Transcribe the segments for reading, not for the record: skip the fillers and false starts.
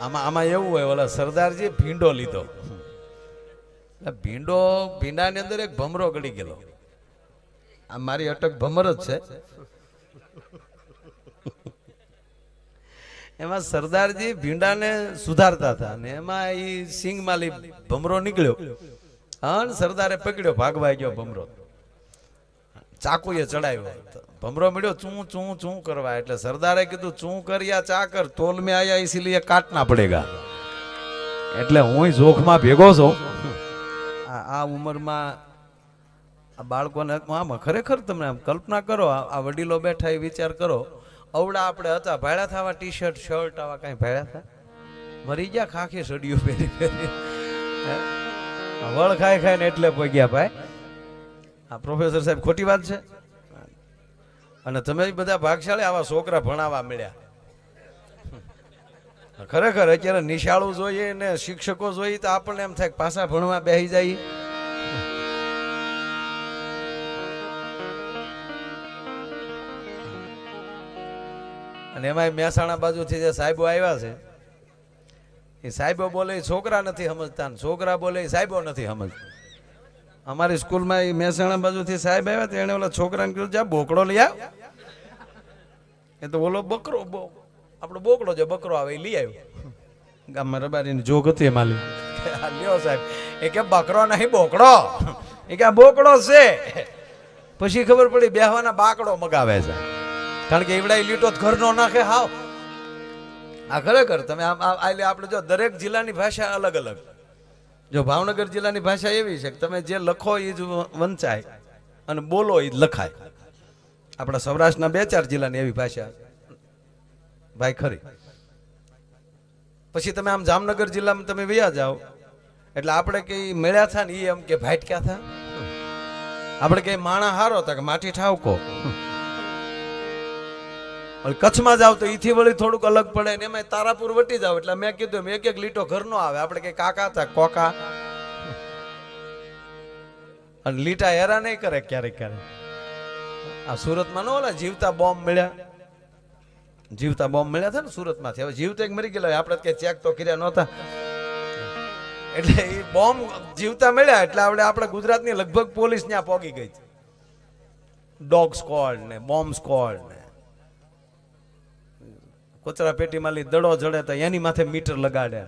આમાં આમાં એવું હોય, ઓલા સરદારજી ભીંડો લીધો. ભીંડાની અંદર એક ભમરો ગળી ગયેલો. આ મારી અટક ભમર જ છે. એમાં સરદારજી ભીંડાને સુધારતા હતા ને એમાં એ સિંગમાલી ભમરો નીકળ્યો. હા, સરદારે પકડ્યો, ભાગવા ગયો ભમરો, ચાકુએ ચડાવ્યો. ભમરો મળ્યો ચૂં ચૂં ચૂં કરવા, એટલે સરદારે કીધું ચૂં કર્યા ચા કર, તોલ મેં આયા ઇસીલિए કાટના પડેગા. એટલે હું જોખમાં ભેગો છું. આ ઉંમરમાં આ બાળકોને આમાં ખરેખર તમે આમ કલ્પના કરો, આ વડીલો બેઠા એ વિચાર કરો, અવડા આપણે હતા ભાડ્યા થવા, ટી શર્ટ શર્ટ આવા કઈ ભાડ્યા હતા, મરી ગયા ખાખી સડિયું પહેરી પહેરી, વળ ખાઈ ખાઈને એટલે પગ્યા ભાઈ. આ પ્રોફેસર સાહેબ ખોટી વાત છે. અને તમે બધા ભાગશાળી આવા છોકરા ભણાવવા મળ્યા. ખરેખર અત્યારે નિશાળું જોઈએ ને શિક્ષકો જોઈએ તો આપણને એમ થાય પાછા ભણવા બેસી જાય. અને એમાં મહેસાણા બાજુથી જે સાહેબો આવ્યા છે, એ સાહેબો બોલે છોકરા નથી સમજતા, છોકરા બોલે સાહેબો નથી સમજતા. અમારી સ્કૂલમાં એ મહેસાણા બાજુથી સાહેબ આવ્યા તો એને ઓલા છોકરાને કીધું જા બોકડો લઈ આવ. એ તો ઓલો બકરો, આપણો બોકડો જે બકરો આવે એ લઈ આવ્યો. ગામમાં રબારીની જોગ હતી એમાં લ્યો સાહેબ. એ કે બકરો નહીં બોકડો. એ કે બોકડો છે. પછી ખબર પડી બેહવાના બાકડો મગાવે છે, કારણ કે એવડા લીટો ઘર નો નાખે હાવ. આ ખરેખર તમે આપણે જો દરેક જિલ્લાની ભાષા અલગ અલગ. જો ભાવનગર જિલ્લાની ભાષા એવી છે કે તમે જે લખો એ જ વંચાય અને બોલો એ જ લખાય. આપણા સૌરાષ્ટ્રના 2-4 જિલ્લાની એવી ભાષા ભાઈ ખરી. પછી તમે આમ જામનગર જિલ્લામાં તમે વયા જાઓ એટલે આપણે કઈ મળ્યા થા ને એ એમ કે ભાટક્યા થા. આપણે કઈ માણા હારો હતા કે માટી ઠાવકો. કચ્છમાં જાવ તો ઈથી વળી થોડુંક અલગ પડે ને એમાં તારાપુર વટી જાવ એટલે મેં કીધું એક એક લીટો ઘરનો આવે. આપણે કઈ કાકા હતા કોકા. અને લીટા હેરા નહીં કરે ક્યારેક ક્યારેક. આ સુરતમાં નો ઓલા જીવતા બોમ્બ મળ્યા, જીવતા બોમ્બ મળ્યા હતા ને સુરતમાંથી. હવે જીવતા એક મરી ગયેલા, આપણે કઈ ચેક તો કર્યા નહોતા. એટલે એ બોમ્બ જીવતા મળ્યા એટલે આપણે ગુજરાતની લગભગ પોલીસ ત્યાં પોગી ગઈ. ડોગ સ્ક્વોડ ને બોમ્બ સ્ક્વોડ ને કચરા પેટીમાં લઈ દડો જડે તો એની માથે મીટર લગાડે.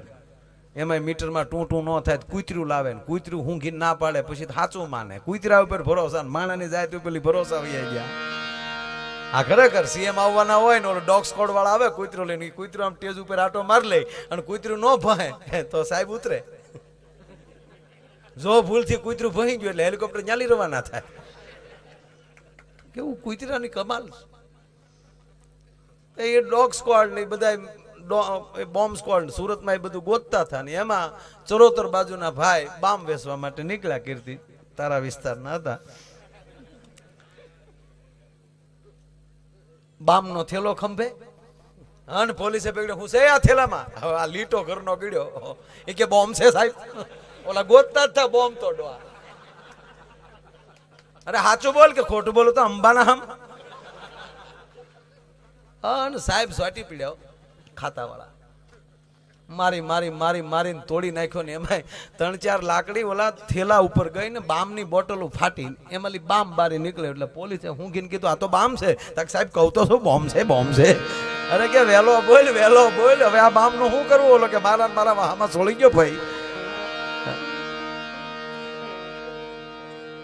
એમાં મીટરમાં ટૂંટું ન થાય કૂતરું લાવે ને કૂતરું ઊંઘી ના પાડે પછી સાચું માને. કૂતરા ઉપર ભરોસા, માણાની જાત ઉપર ભરોસા વહી ગયા. આ ખરેખર સીએમ આવવાના હોય ને ઓલો ડોગ સ્કોડ વાળા આવે કૂતરો લઈને, કૂતરો આમ ટેજ ઉપર આટો માર લે અને કૂતરું ન ભહે તો સાહેબ ઉતરે. જો ભૂલથી કૂતરું ભહી ગયું એટલે હેલિકોપ્ટર ન્યાલી રવાના થાય. કેવું કૂતરાની કમાલ. એ ડોગ સ્ક્વોડ ને બધા બોમ્બ સ્ક્વોડ સુરતમાં એ બધું ગોતતા હતા ને એમાં ચરોતર બાજુના ભાઈ બામ વેચવા માટે નીકળ્યા. કીર્તિ તારા વિસ્તારના હતા. બામ નો થેલો ખંભે અને પોલીસે પકડ્યો. હું છે આ થેલામાં? હવે આ લીટો ઘરનો ગીડ્યો. એ કે બોમ્બ છે સાહેબ. ઓલા ગોતતા જ હતા બોમ્બ તો ડોવા. અરે સાચું બોલ કે ખોટું બોલું તો અંબાના હમ. અને સાહેબ સોટી પીડ્યો ખાતા વાળા. મારીને તોડી નાખ્યો ને એમાં 3-4 લાકડી ઓલા થેલા ઉપર ગઈ ને બામની બોટલો ફાટી એમાંથી બામ બારી નીકળે. એટલે પોલીસે હું કીને કીધું આ તો બામ છે. તક સાહેબ કહું તો શું બોમ્બ છે બોમ્બ છે. અરે કે વેલો બોલ વેલો બોલ. હવે આ બામ નું શું કરવું? ઓલો કે મારા આમાં છોડી ગયો ભાઈ.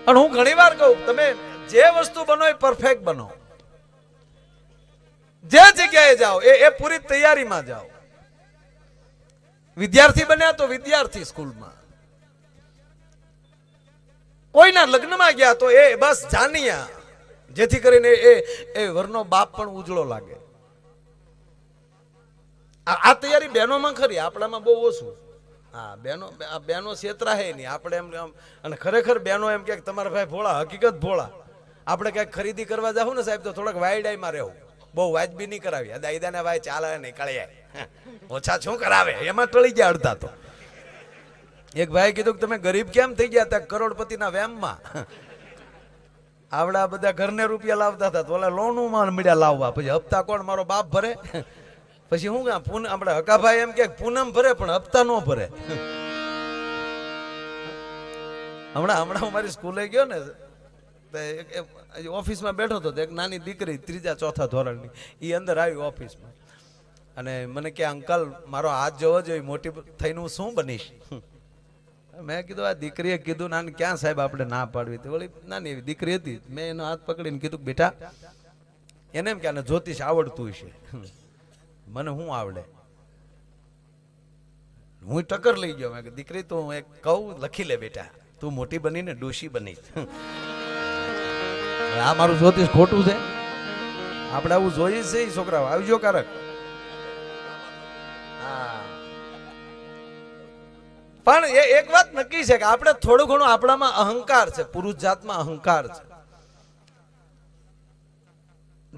અને હું ઘણી વાર કહું તમે જે વસ્તુ બનો એ પરફેક્ટ બનો. જે જગ્યાએ જાઓ એ પૂરી તૈયારીમાં જાઓ. વિદ્યાર્થી બન્યા તો વિદ્યાર્થી સ્કૂલમાં, કોઈના લગ્નમાં ગયા તો એ બસ જાનિયા, જેથી કરીને એ વરનો બાપ પણ ઉજળો લાગે. આ તૈયારી બહેનોમાં ખરી, આપણામાં બહુ ઓછું. હા બહેનો છેતરા હે નહીં. આપણે એમ અને ખરેખર બહેનો એમ કે તમારા ભાઈ ભોળા, હકીકત ભોળા. આપણે કઈક ખરીદી કરવા જાવ ને સાહેબ તો થોડાક વાયડાઈમાં રહેવું. બહુ વાજબી નહીં કરાવી. દાયદાને ભાઈ ચાલે નહીં કળ્યા ઓછા શું કરાવે એમાં ટળી ગયા અડધા. તો એક ભાઈ કીધું કે તમે ગરીબ કેમ થઈ ગયા હતા? કરોડપતિના વેમમાં. આવડા બધા ઘરને રૂપિયા લાવતા હતા તો ઓલા લોનું માં મળ્યા લાવવા. પછી હપ્તા કોણ? મારો બાપ ભરે. પછી હું આપણે હકાભાઈ એમ કે પૂનમ ભરે પણ હપ્તા નો ભરે. હમણાં મારી સ્કૂલે ગયો ને, ઓફિસમાં બેઠો હતો, એક નાની દીકરી 3જા 4થા ધોરણની, એ અંદર આવી ઓફિસમાં અને મને કે અંકલ મારો હાથ જોવો જોઈએ, મોટી થઈને હું શું બનીશ. મેં કીધું આ દીકરીએ કીધું નાની ક્યાં સાહેબ આપણે ના પાડવી હતી. વળી નાની એવી દીકરી હતી, મેં એનો હાથ પકડીને કીધું બેટા એને એમ કે આને જ્યોતિષ આવડતું હશે. મને શું આવડે? હું ટક્કર લઈ ગયો. મેં દીકરી તું એક કહું લખી લે બેટા, તું મોટી બનીને ડોશી બની. આ મારું જ્યોતિષ ખોટું છે? આપણે આવું જોઈએ છે છોકરાઓ? આવજો કારક. પણ એક વાત નક્કી છે કે આપણે થોડું ઘણું આપણામાં અહંકાર છે, પુરુષ જાતમાં અહંકાર છે.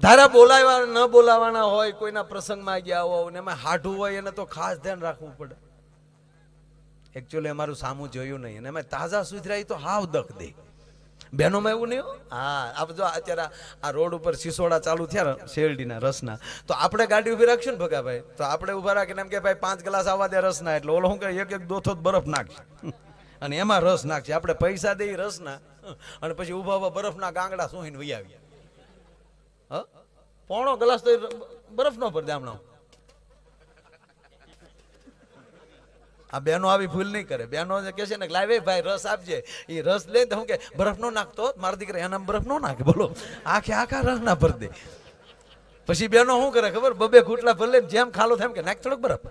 ધારા બોલાવવા ન બોલાવાના હોય, કોઈના પ્રસંગમાં ગયા હોય ને એમાં હાઢું હોય એને તો ખાસ ધ્યાન રાખવું પડે. એકચ્યુઅલી અમારું સામું જોયું નહીં અને એમાં તાજા સુધરાય તો હાવ દક દે. બહેનોમાં એવું નહીં. હા, આપણે જો અત્યારે આ રોડ ઉપર સિસોડા ચાલુ થયા શેરડીના રસના, તો આપણે ગાડી ઉભી રાખશું ને ભગાભાઈ, તો આપણે ઉભા રાખીને એમ કે ભાઈ 5 ગ્લાસ આવવા દે રસના, એટલે ઓલો શું કરે એક દોથો બરફ નાખશે અને એમાં રસ નાખશે. આપણે પૈસા દઈ રસના અને પછી ઉભા બરફના ગાંગડા સોહીને વહી આવીએ. પોણો ગ્લાસ તો બરફ નો ભર દે હમણાં. આ બહેનો આવી ભૂલ નહીં કરે. બહેનો કે છે ને લાવે ભાઈ રસ આપજે, એ રસ લે તો હું કે બરફ નો નાખતો, મારા દીકરા એના બરફ નો નાખે. બોલો, આખા રસ ના ભર દે. પછી બહેનો શું કરે ખબર? 2 ઘૂંટલા ભર લે, જેમ ખાલો થાય એમ કે નાખ થોડોક બરફ.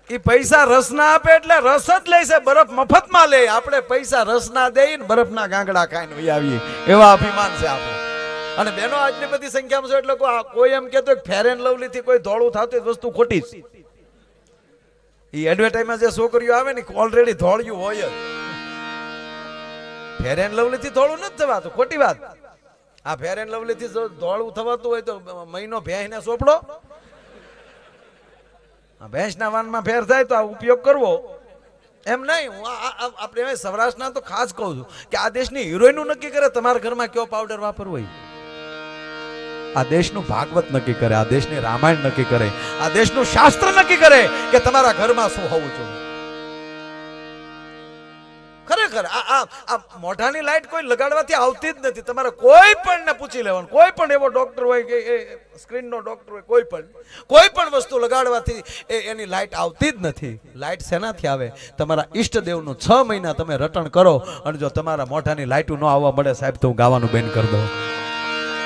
એ પૈસા રસ ના આપે એટલે રસ જ લે છે, બરફ મફતમાં લે. આપણે પૈસા રસ ના દઈને બરફના ગાંગડા ખાઈને વહી આવીએ, એવા અભિમાન છે આપણે. અને બેનો આટલી બધી સંખ્યામાં છે એટલે કોઈ એમ કહેતો ફેર એન્ડ લવલી થી કોઈ ધોળું થતું વસ્તુ ખોટી છે. એ એડવર્ટાઇઝમાં જે છોકરીઓ આવે ને ઓલરેડી ધોળિયું હોય જ. ફેર એન્ડ લવલી થી ધોળું નથી થવાતું, ખોટી વાત. આ ફેર એન્ડ લવલી થી ધોળું થવાતું હોય તો મહિનો ભેંસને સોપડો, ભેંસના વાનમાં ફેર થાય તો આ ઉપયોગ કરવો એમ નહીં. હું આપણે સૌરાષ્ટ્રના તો ખાસ કહું છું કે આ દેશની હિરોઈનો નક્કી કરે તમારા ઘરમાં કયો પાવડર વાપરવો હોય. આ દેશનું ભાગવત નક્કી કરે, આ દેશની રામાયણ નક્કી કરે, આ દેશનું શાસ્ત્ર નક્કી કરે કે તમારા ઘરમાં શું હોવું જોઈએ. ખરેખર આ મોઢાની લાઈટ કોઈ લગાડવાથી આવતી જ નથી. તમારે કોઈ પણ ને પૂછી લેવાનું, કોઈ પણ એવો ડોક્ટર હોય કે સ્ક્રીનનો ડોક્ટર હોય, કોઈ પણ વસ્તુ લગાડવાથી એની લાઈટ આવતી જ નથી. લાઈટ શેનાથી આવે? તમારા ઈષ્ટદેવનું 6 મહિના તમે રટણ કરો અને જો તમારા મોઢાની લાઈટો ન આવવા મળે સાહેબ તો હું ગાવાનું બેન કરી દઉં.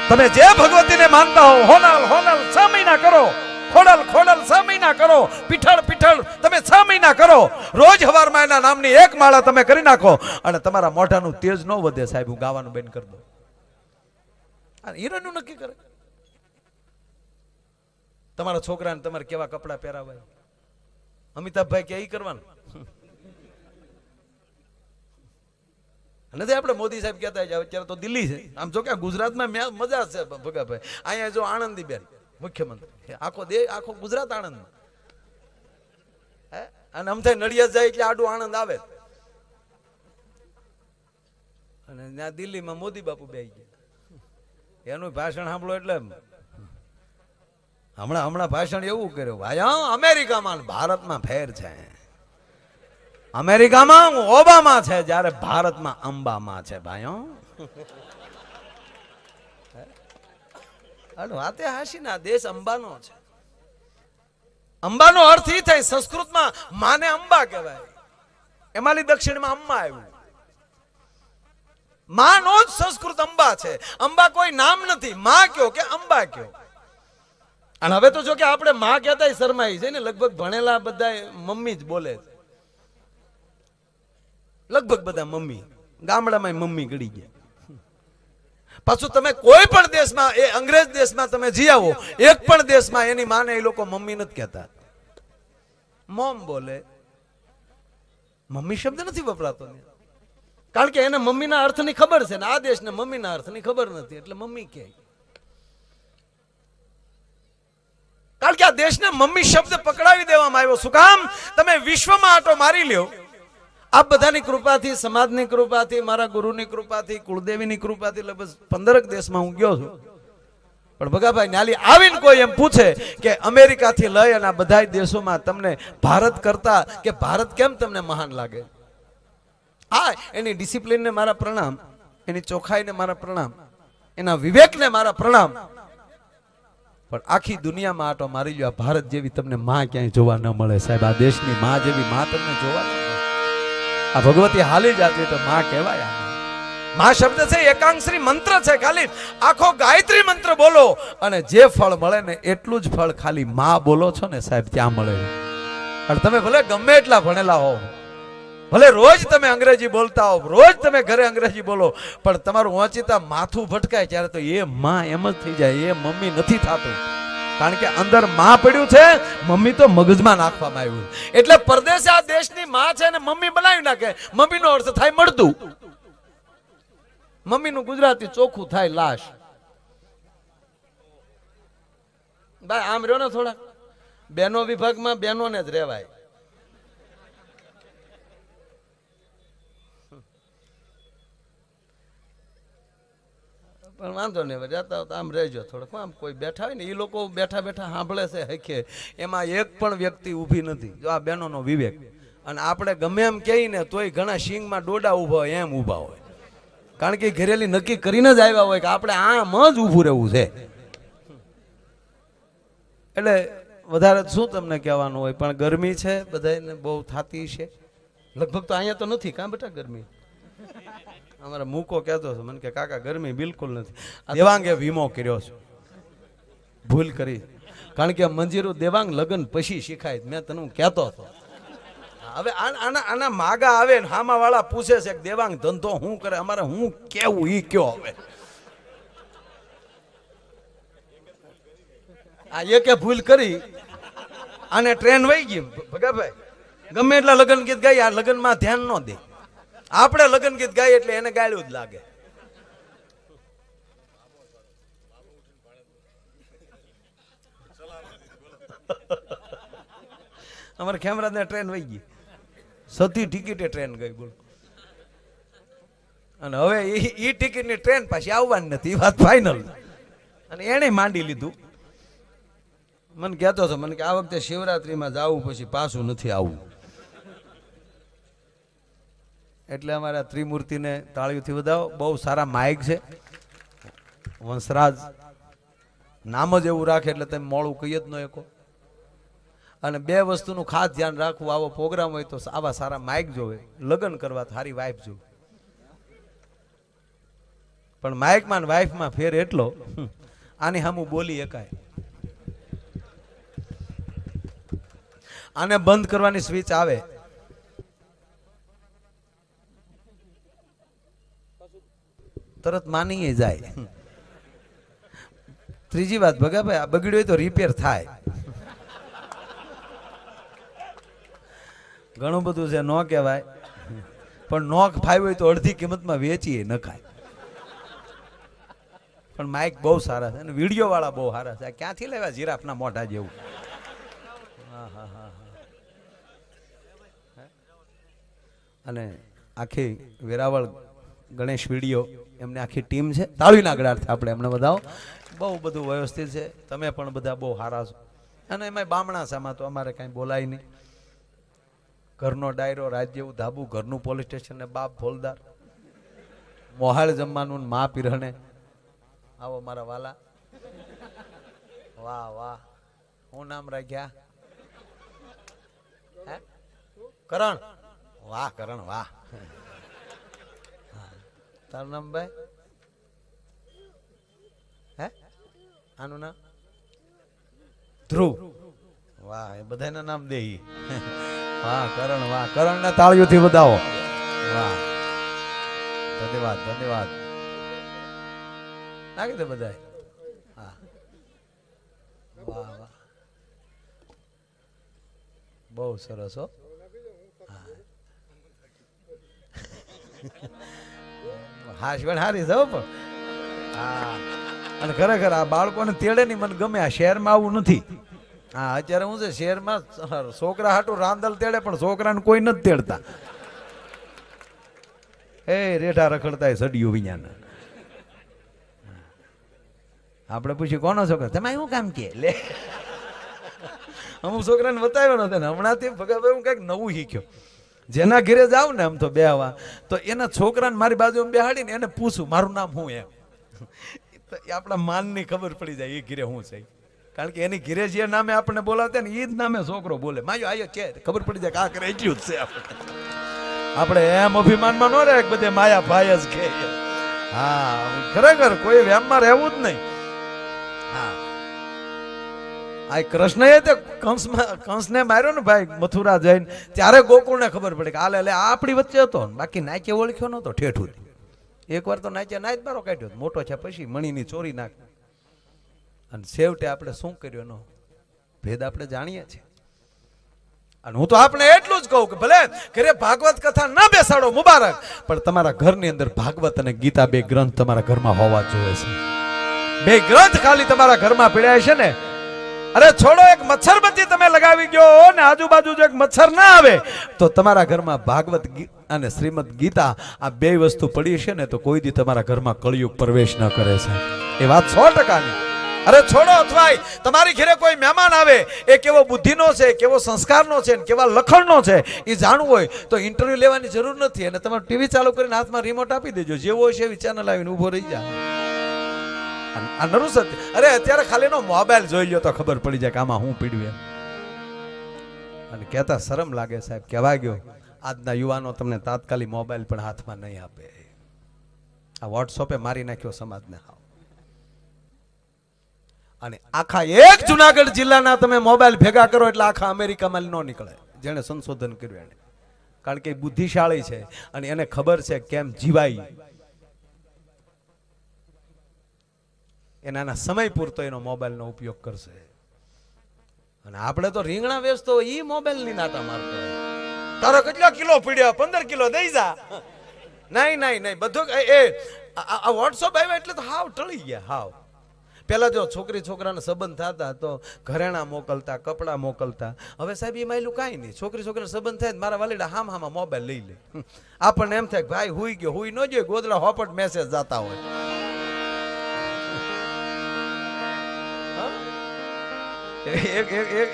તમે જે ભગવતીને માનતા હો, હોનલ 6 મહિના કરો, ખોડલ 6 મહિના કરો, પીઠળ તમે 6 મહિના કરો. રોજ હવારમાં એના નામની 1 માળા તમે કરી નાખો અને તમારા મોઢાનું તેજ ન વધે સાહેબ હું ગાવાનું બેન કરી દઉં. આ હીરોનું નક્કી કરે. તમારા છોકરાને તમારે કેવા કપડા પહેરાવાય, અમિતાભભાઈ કે ઈ કરવાનું નથી. આપણે મોદી સાહેબ કહેતા અત્યારે તો દિલ્હી છે, આમ જો કે ગુજરાતમાં મજા છે ભગાભાઈ. અહીંયા જો આનંદીબેન મુખ્યમંત્રી, આખો ગુજરાત આણંદ. અને આમ થાય નડિયાદ જાય એટલે આડું આણંદ આવે. અને ત્યાં દિલ્હીમાં મોદી બાપુ બેસી ગયા, એનું ભાષણ સાંભળો એટલે હમણાં ભાષણ એવું કર્યું ભાઈ, અમેરિકામાં ભારતમાં ફેર છે. અમેરિકામાં ઓબામા છે જ્યારે ભારતમાં અંબામાં છે ભાઈઓ. વાતે હાશી ના દેશ અંબાનો છે. અંબાનો અર્થ એ થાય સંસ્કૃતમાં માને અંબા કહેવાય. એમાંની દક્ષિણમાં અંબા આવ્યું. માનો જ સંસ્કૃત અંબા છે. અંબા કોઈ નામ નથી. માં કયો કે અંબા કયો. અને હવે તો જો કે આપણે માં કહેતા શરમાઈ છે ને, લગભગ ભણેલા બધા મમ્મી જ બોલે છે. લગભગ બધા મમ્મી, ગામડામાં મમ્મી ગળી ગયા. પાછું તમે કોઈ પણ દેશમાં, એ અંગ્રેજ દેશમાં તમે જી આવો, એક પણ દેશમાં એની માને એ લોકો મમ્મી નથી કહેતા, મોમ બોલે. મમ્મી શબ્દ નથી વપરાતો, કારણ કે એને મમ્મીના અર્થની ખબર છે ને આ દેશને મમ્મીના અર્થની ખબર નથી, એટલે મમ્મી કહે. કારણ કે આ દેશને મમ્મી શબ્દ પકડાવી દેવામાં આવ્યો. શું કામ? તમે વિશ્વમાં આટો મારી લ્યો, આ બધાની કૃપાથી, સમાજની કૃપાથી, મારા ગુરુની કૃપાથી, કુળદેવીની કૃપાથી લગભગ 15 દેશમાં હું ગયો છું. પણ ભગાભાઈ ન્યાલી આવીને કોઈ એમ પૂછે કે અમેરિકાથી લઈ અને આ બધા દેશોમાં તમને ભારત કરતા કે ભારત કેમ તમને મહાન લાગે? હા, એની ડિસિપ્લિનને મારા પ્રણામ, એની ચોખ્ખાઈને મારા પ્રણામ, એના વિવેકને મારા પ્રણામ. પણ આખી દુનિયામાં આટો મારી લ્યો, આ ભારત જેવી તમને માં ક્યાંય જોવા ન મળે સાહેબ. આ દેશની માં જેવી માં તમને જોવા ન મળે. આ ભગવતી હાલી જાતી તો માં કહેવાય. માં શબ્દ છે એકાંગશ્રી મંત્ર છે. ખાલી આખો ગાયત્રી મંત્ર બોલો અને જે ફળ મળે ને એટલું જ ફળ ખાલી માં બોલો છો ને સાહેબ ત્યાં મળે. અને તમે ભલે ગમે એટલા ભણેલા હો, ભલે રોજ તમે અંગ્રેજી બોલતા હો, રોજ તમે ઘરે અંગ્રેજી બોલો, પણ તમારું વાંચીતા માથું ભટકાય ત્યારે તો એ માં એમ જ થઈ જાય, એ મમ્મી નથી થતું. કારણ કે અંદર માં પડ્યું છે, મમ્મી તો મગજમાં નાખવામાં આવ્યું. એટલે પરદેશ આ દેશની માં છે ને મમ્મી બનાવી નાખે. મમ્મીનો અર્થ થાય મળતું. મમ્મીનું ગુજરાતી ચોખ્ખું થાય લાશ. ભાઈ આમ રહ્યો ને થોડા, બેનો વિભાગમાં બેનોને જ રહેવાય. પણ વાંધો નહીં, જતા હોય તો આમ રહેજો થોડુંક. આમ કોઈ બેઠા હોય ને એ લોકો બેઠા બેઠા સાંભળે છે હખે, એમાં એક પણ વ્યક્તિ ઊભી નથી. જો આ બહેનોનો વિવેક. અને આપણે ગમે એમ કહીએ ને તોય ઘણા શીંગમાં ડોડા ઊભા હોય એમ ઊભા હોય. કારણ કે ઘરેલી નક્કી કરીને જ આવ્યા હોય કે આપણે આમ જ ઊભું રહેવું છે. એટલે વધારે શું તમને કહેવાનું હોય, પણ ગરમી છે બધાને બહુ થતી છે. લગભગ તો અહીંયા તો નથી કાં બેટા ગરમી? અમારા મૂકો કહેતો હતો મને કે કાકા ગરમી બિલકુલ નથી. દેવાંગે વીમો કર્યો છે, ભૂલ કરી. કારણ કે મંજીરું દેવાંગ લગ્ન પછી શીખાય. મેં તને કહેતો હતો. હવે આના માગા આવે ને હામા વાળા પૂછે છે કે દેવાંગ ધંધો શું કરે, અમારે હું કેવું ઈ કયો. હવે આ એકે ભૂલ કરી આને ટ્રેન વહી ગઈ. ભગાભાઈ ગમે એટલા લગ્ન ગીત ગાય, આ લગ્નમાં ધ્યાન ન દે. આપણે લગ્ન ગીત ગાય એટલે એને ગાળ્યું જ લાગે. અમારે ખેમરાજ ને ટ્રેન વહી ગઈ, સતી ટિકિટે ટ્રેન ગઈ બોલ. અને હવે ઈ ટિકિટ ની ટ્રેન પાછી આવવાની નથી, વાત ફાઈનલ. અને એને માંડી લીધું. મને કહેતો હતો મને કે આ વખતે શિવરાત્રીમાં જવું, પછી પાછું નથી આવવું. એટલે અમારા ત્રિમૂર્તિને તાળીઓથી વધાવો. બહુ સારા માઇક છે. વંશરાજ નામ જ એવું રાખે એટલે તમે મોડું કહી જ ન શકો. અને બે વસ્તુનું ખાસ ધ્યાન રાખવું, આવો પ્રોગ્રામ હોય તો આવા સારા માઇક જોવે, લગ્ન કરવા સારી વાઇફ જોવે. પણ માઇકમાં વાઇફમાં ફેર એટલો, આની સામું બોલી એકાય. આને બંધ કરવાની સ્વિચ આવે, તરત માની જાય. ત્રીજી વાત ભગાભાઈ, આ બગડ્યું હોય તો રિપેર થાય. ઘણું બધું છે ન કહેવાય, પણ નોક ફાવ્યું હોય તો અડધી કિંમતમાં વેચીએ ન ખાય. પણ માઇક બહુ સારા છે અને વિડીયો વાળા બહુ સારા છે. ક્યાંથી લેવા જીરાફના મોઢા જેવું? હા હા હા હા. અને આખી વેરાવળ ગણેશ વિડીયો એમને આખી ટીમ છે. તાળીના ગળાથી આપણે એમને બધાઓ. બહુ બધું વ્યવસ્થિત છે. તમે પણ બધા બહુ સારા છો. અને એમાં બામણા સામાં તો અમારે કાંઈ બોલાય નહીં. ઘરનો ડાયરો, રાજ જેવું ધાબુ, ઘરનું પોલીસ સ્ટેશન ને બાપ ફોલદાર, મોહાળ જમવાનું મા પીરહણે. આવો મારા વાલા. વાહ વાહ, શું નામ રાખ્યા? કરણ. વાહ કરણ વાહ. તારું નામ ભાઈ? હે આનું નામ ધ્રુવ. વાહ, એ બધાના નામ દે. વાહ કરણ, વાહ કરણ ને તાળીઓથી વધાવો. વાહ, ધન્યવાદ ધન્યવાદ. નાખી દે બધા. હા વાહ વાહ, બહુ સરસ હો. હાશવણ હારી જાવ પણ. હા, અને ખરેખર આ બાળકોને તેડે નહીં મને ગમે. આ શહેરમાં આવું નથી. હા, અત્યારે હું છે શહેરમાં છોકરા હાટું રાંદલ તેડે પણ છોકરાને કોઈ નથી તેડતા. એ રેઠા રખડતા સડિયું વિඥાન. આપણે પૂછ્યું કોનો છોકરો, તમે શું કામ કે લે. અમુક છોકરાને બતાવ્યો નતો ને હમણાંથી ભગાભાઈ હું કંઈક નવું શીખ્યો. જેના ઘરે જાવ ને આમ તો બેહવા તો એના છોકરાને મારી બાજુ બેહાડીને એને પૂછું મારું નામ શું એમ. તો એ આપણા માનની ખબર પડી જાય એ ઘરે શું છે. કારણ કે એની ઘરે જે નામે આપણને બોલાવતા ને એ જ નામે છોકરો બોલે. માયો આયો છે ખબર પડી જાય કે આ કરે એટલું જ છે. આપણે એમ અભિમાનમાં ન રહે બધે માયા ભાઈ જ કે. હા ખરેખર કોઈ વ્યામમાં રહેવું જ નહીં. હા આ કૃષ્ણએ તે કંસને માર્યો ને ભાઈ મથુરા જઈને ત્યારે ગોકુળને ખબર પડી કે આ લે આ આપણી વચ્ચે હતો. બાકી નાચે ઓળખ્યો નતો ઠેઠું. એકવાર તો નાચે નાચ બારો કાઢ્યો મોટો છે પછી મણીની ચોરી નાખ. અને છેવટે આપણે શું કર્યું એનો ભેદ આપણે જાણીએ છીએ. અને હું તો આપણે એટલું જ કહું કે ભલે ઘરે ભાગવત કથા ના બેસાડો મુબારક, પણ તમારા ઘરની અંદર ભાગવત અને ગીતા બે ગ્રંથ તમારા ઘરમાં હોવા જોઈએ છે. બે ગ્રંથ ખાલી તમારા ઘરમાં પીડાય છે ને, અરે છોડો એક મચ્છરબત્તી તમે લગાવી ગયો ને આજુબાજુ જો એક મચ્છર ના આવે તો તમારા ઘરમાં ભાગવત અને શ્રીમદ ગીતા આ બે વસ્તુ પડી છે ને તો કોઈ દી તમારા ઘરમાં કળિયુગ પ્રવેશ ન કરે છે. એ વાત 100%ની. અરે છોડો અથવા તમારી ઘરે કોઈ મહેમાન આવે એ કેવો બુદ્ધિનો છે, કેવો સંસ્કારનો છે, કેવા લખણનો છે એ જાણવું હોય તો ઇન્ટરવ્યુ લેવાની જરૂર નથી. અને તમારે ટીવી ચાલુ કરીને હાથમાં રિમોટ આપી દેજો, જેવો હોય છે એવી ચેનલ આવીને ઊભો રહી જાય. આ નરું સત્ય. અરે અત્યારે ખાલી નો મોબાઈલ જોઈ લ્યો તો ખબર પડી જાય કે આમાં હું પીડ્યું. અને કહેતા શરમ લાગે સાહેબ, કહેવા ગયો આજના યુવાનો તમને તાત્કાલિક મોબાઈલ પણ હાથમાં નહીં આપે. આ વોટ્સઅપે મારી નાખ્યો સમાજને. અને આખા એક જુનાગઢ જિલ્લાના તમે મોબાઈલ ભેગા કરો એટલે આખા અમેરિકામાં ન નીકળે જેને સંશોધન કર્યું એને. કારણ કે બુદ્ધિશાળી છે અને એને ખબર છે કેમ જીવાય. એના સમય પૂરતો એનો મોબાઈલનો ઉપયોગ કરશે. અને આપણે તો રીંગણા વેચતો હોય ઈ મોબાઈલની નાટા મારતો હોય. તારો કેટલો કિલો પીડ્યો, 15 કિલો દઈ જા. નહીં બધું આ વોટ્સઅપ આવ્યા એટલે તો હાવ ટળી ગયા હાવ. પેલા જો છોકરી છોકરાને સંબંધ થતા તો ઘરેણા મોકલતા, કપડા મોકલતા. હવે સાહેબ એ માયલું કાંઈ નહીં. છોકરી છોકરાને સંબંધ થાય મારા વાલીડા હામાં મોબાઈલ લઈ લે. આપણને એમ થાય ભાઈ હુઈ ગયો, હુઈ ન જોઈએ, ગોદડા હોપટ મેસેજ જતા હોય.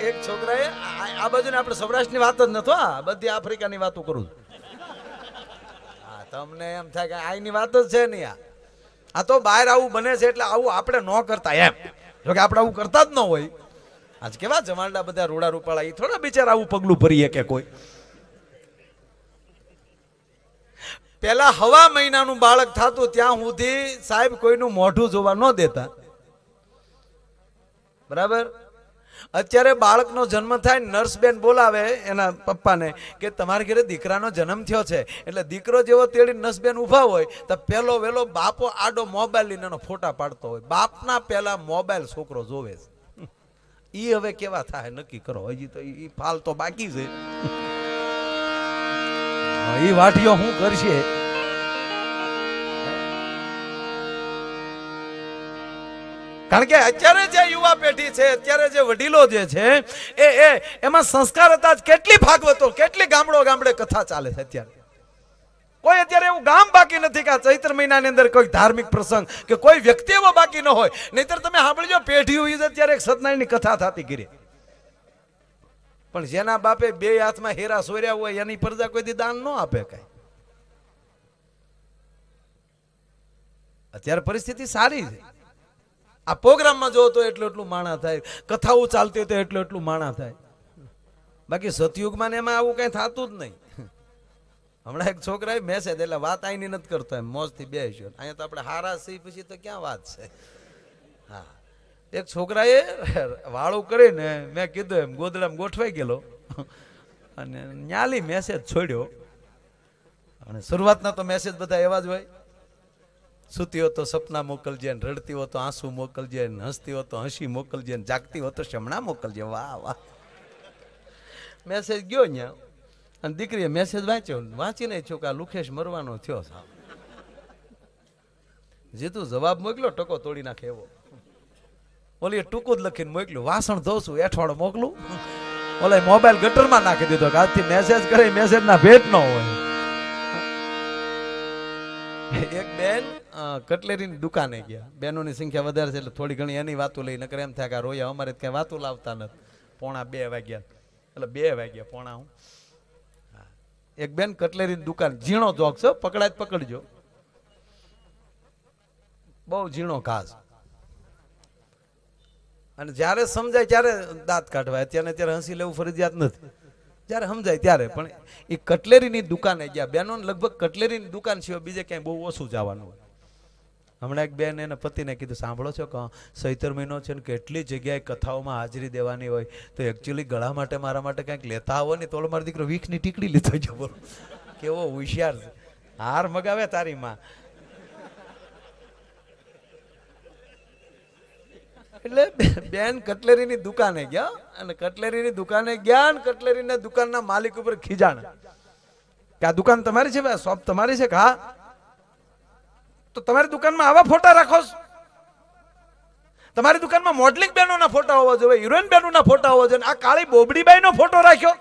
એક છોકરાએ આ બાજુ ને આપણે સૌરાષ્ટ્રની વાત જ નતો, આ બધી આફ્રિકાની વાતો કરું. હા તમને એમ થાય કે આની વાત જ છે નહીં. આ તો બહાર આવું બને છે એટલે આવું આપણે ન કરતા એમ. જોકે આપણે આવું કરતા જ ન હોય. આજ કેવા જમાલડા બધા રૂડા રૂપાળા એ થોડા બિચારા આવું પગલું ભરીએ કે કોઈ. પેલા હવા મહિનાનું બાળક થતું ત્યાં સુધી સાહેબ કોઈનું મોઢું જોવા ન દેતા. બરાબર. અત્યારે બાળકનો જન્મ થાય નર્સબેન બોલાવે એના પપ્પાને કે તમારા ઘરે દીકરાનો જન્મ થયો છે. એટલે દીકરો જેવો તેડી નર્સબેન ઊભા હોય તો પેલો વેલો બાપો આડો મોબાઈલ લઈને એનો ફોટા પાડતો હોય. બાપના પેલા મોબાઈલ છોકરો જોવે છે. ઈ હવે કેવા થાય નક્કી કરો. હજી તો ઈ ફાલ તો બાકી છે. ઈ વાટીઓ શું કરશે? કારણ કે અત્યારે જે યુવા પેઢી છે, અત્યારે જે વડીલો જે છે એમાં સંસ્કાર હતા. કેટલી ભાગવતો, કેટલી ગામડે કથા ચાલે છે અત્યારે. કોઈ અત્યારે એવું ગામ બાકી નથી કે ચૈત્ર મહિનાની અંદર કોઈ ધાર્મિક પ્રસંગ કે કોઈ વ્યક્તિ એવો બાકી ન હોય. નહીતર તમે સાંભળજો પેઢી હોય અત્યારે એક સત્યનારાયણની કથા થતી ગીરી. પણ જેના બાપે બે હાથમાં હેરા સોર્યા હોય એની પ્રજા કોઈ દી દાન ન આપે કઈ. અત્યારે પરિસ્થિતિ સારી છે. આ પ્રોગ્રામમાં જો તો એટલું માણા થાય, કથાઓ ચાલતી હોય તો એટલું માણા થાય. બાકી સતયુગમાં ને એમાં આવું કઈ થતું જ નહીં. હમણાં એક છોકરાએ મેસેજ એટલે વાત આઈની નથી કરતો એમ મોજથી બેસ્યો. અહીંયા તો આપણે હારા સી પછી તો ક્યાં વાત છે. હા એક છોકરાએ વાળું કરીને મેં કીધું એમ ગોદડામાં ગોઠવાઈ ગયેલો અને ન્યાલી મેસેજ છોડ્યો. અને શરૂઆતના તો મેસેજ બધા એવા જ હોય. સૂતી હો તો સપના મોકલજે, રડતી હો તો આંસુ મોકલજે, હસતી હો તો હસી મોકલજે, જાગતી હો તો શમણા મોકલજે. વાહ વાહ. મેસેજ ગયો ત્યાં અને દીકરીએ મેસેજ વાંચ્યો. વાંચીને છું કે આ લુખેશ મરવાનો થયો. જે તું જવાબ મોકલ્યો ટકો તોડી નાખે એવો. ઓલી ટૂંકું જ લખીને મોકલ્યું. વાસણ ધોઉં છું એઠવાડો મોકલું. ઓલા મોબાઈલ ગટરમાં નાખી દીધો કે આજથી મેસેજ કરે મેસેજ ના ભેટ ન હોય. એક બેન કટલેરીની દુકાને ગયા. બહેનોની સંખ્યા વધારે છે એટલે થોડી ઘણી એની વાતો લઈ, નકર એમ થાય કે રોયા અમારે ક્યાંય વાતો લાવતા નથી. 1:30 વાગ્યા એટલે 2 વાગ્યા 1:30. એક બેન કટલેરીની દુકાન, ઝીણો જોક છે, પકડાય પકડજો, બહુ ઝીણો ઘાસ. અને જ્યારે સમજાય ત્યારે દાંત કાઢવાય, અત્યારે હસી લેવું ફરજિયાત નથી, જ્યારે સમજાય ત્યારે. પણ એ કટલેરીની દુકાને ગયા. બેનોને લગભગ કટલેરીની દુકાન સિવાય બીજે ક્યાંય બહુ ઓછું જવાનું હોય. હમણાં એક બેન એના પતિને કીધું, સાંભળો છો કે ચૈત્ર મહિનો છે ને કેટલી જગ્યાએ કથાઓમાં હાજરી દેવાની હોય, તો એકચ્યુઅલી ગળા માટે મારા માટે કંઈક લેતા આવો ને. તો મારો દીકરો વીખની ટીકડી લીધો છે. બોલો કેવો હોશિયાર છે, હાર મગાવે તારી માં. એટલે બેન કટલેરીની દુકાને ગયા, અને કટલેરીની દુકાને ગયા ને કટલેરીના દુકાનના માલિક ઉપર ખીજાણ કે આ દુકાન તમારી છે, શોપ તમારી છે? હા, તો તમારી દુકાનમાં આવા ફોટા રાખો છો? તમારી દુકાનમાં મોડલિંગ બહેનોના ફોટા હોવા જોઈએ, હિરોઈન બહેનોના ફોટા હોવા જોઈએ, આ કાળી બોબડીબાઈનો ફોટો રાખ્યો.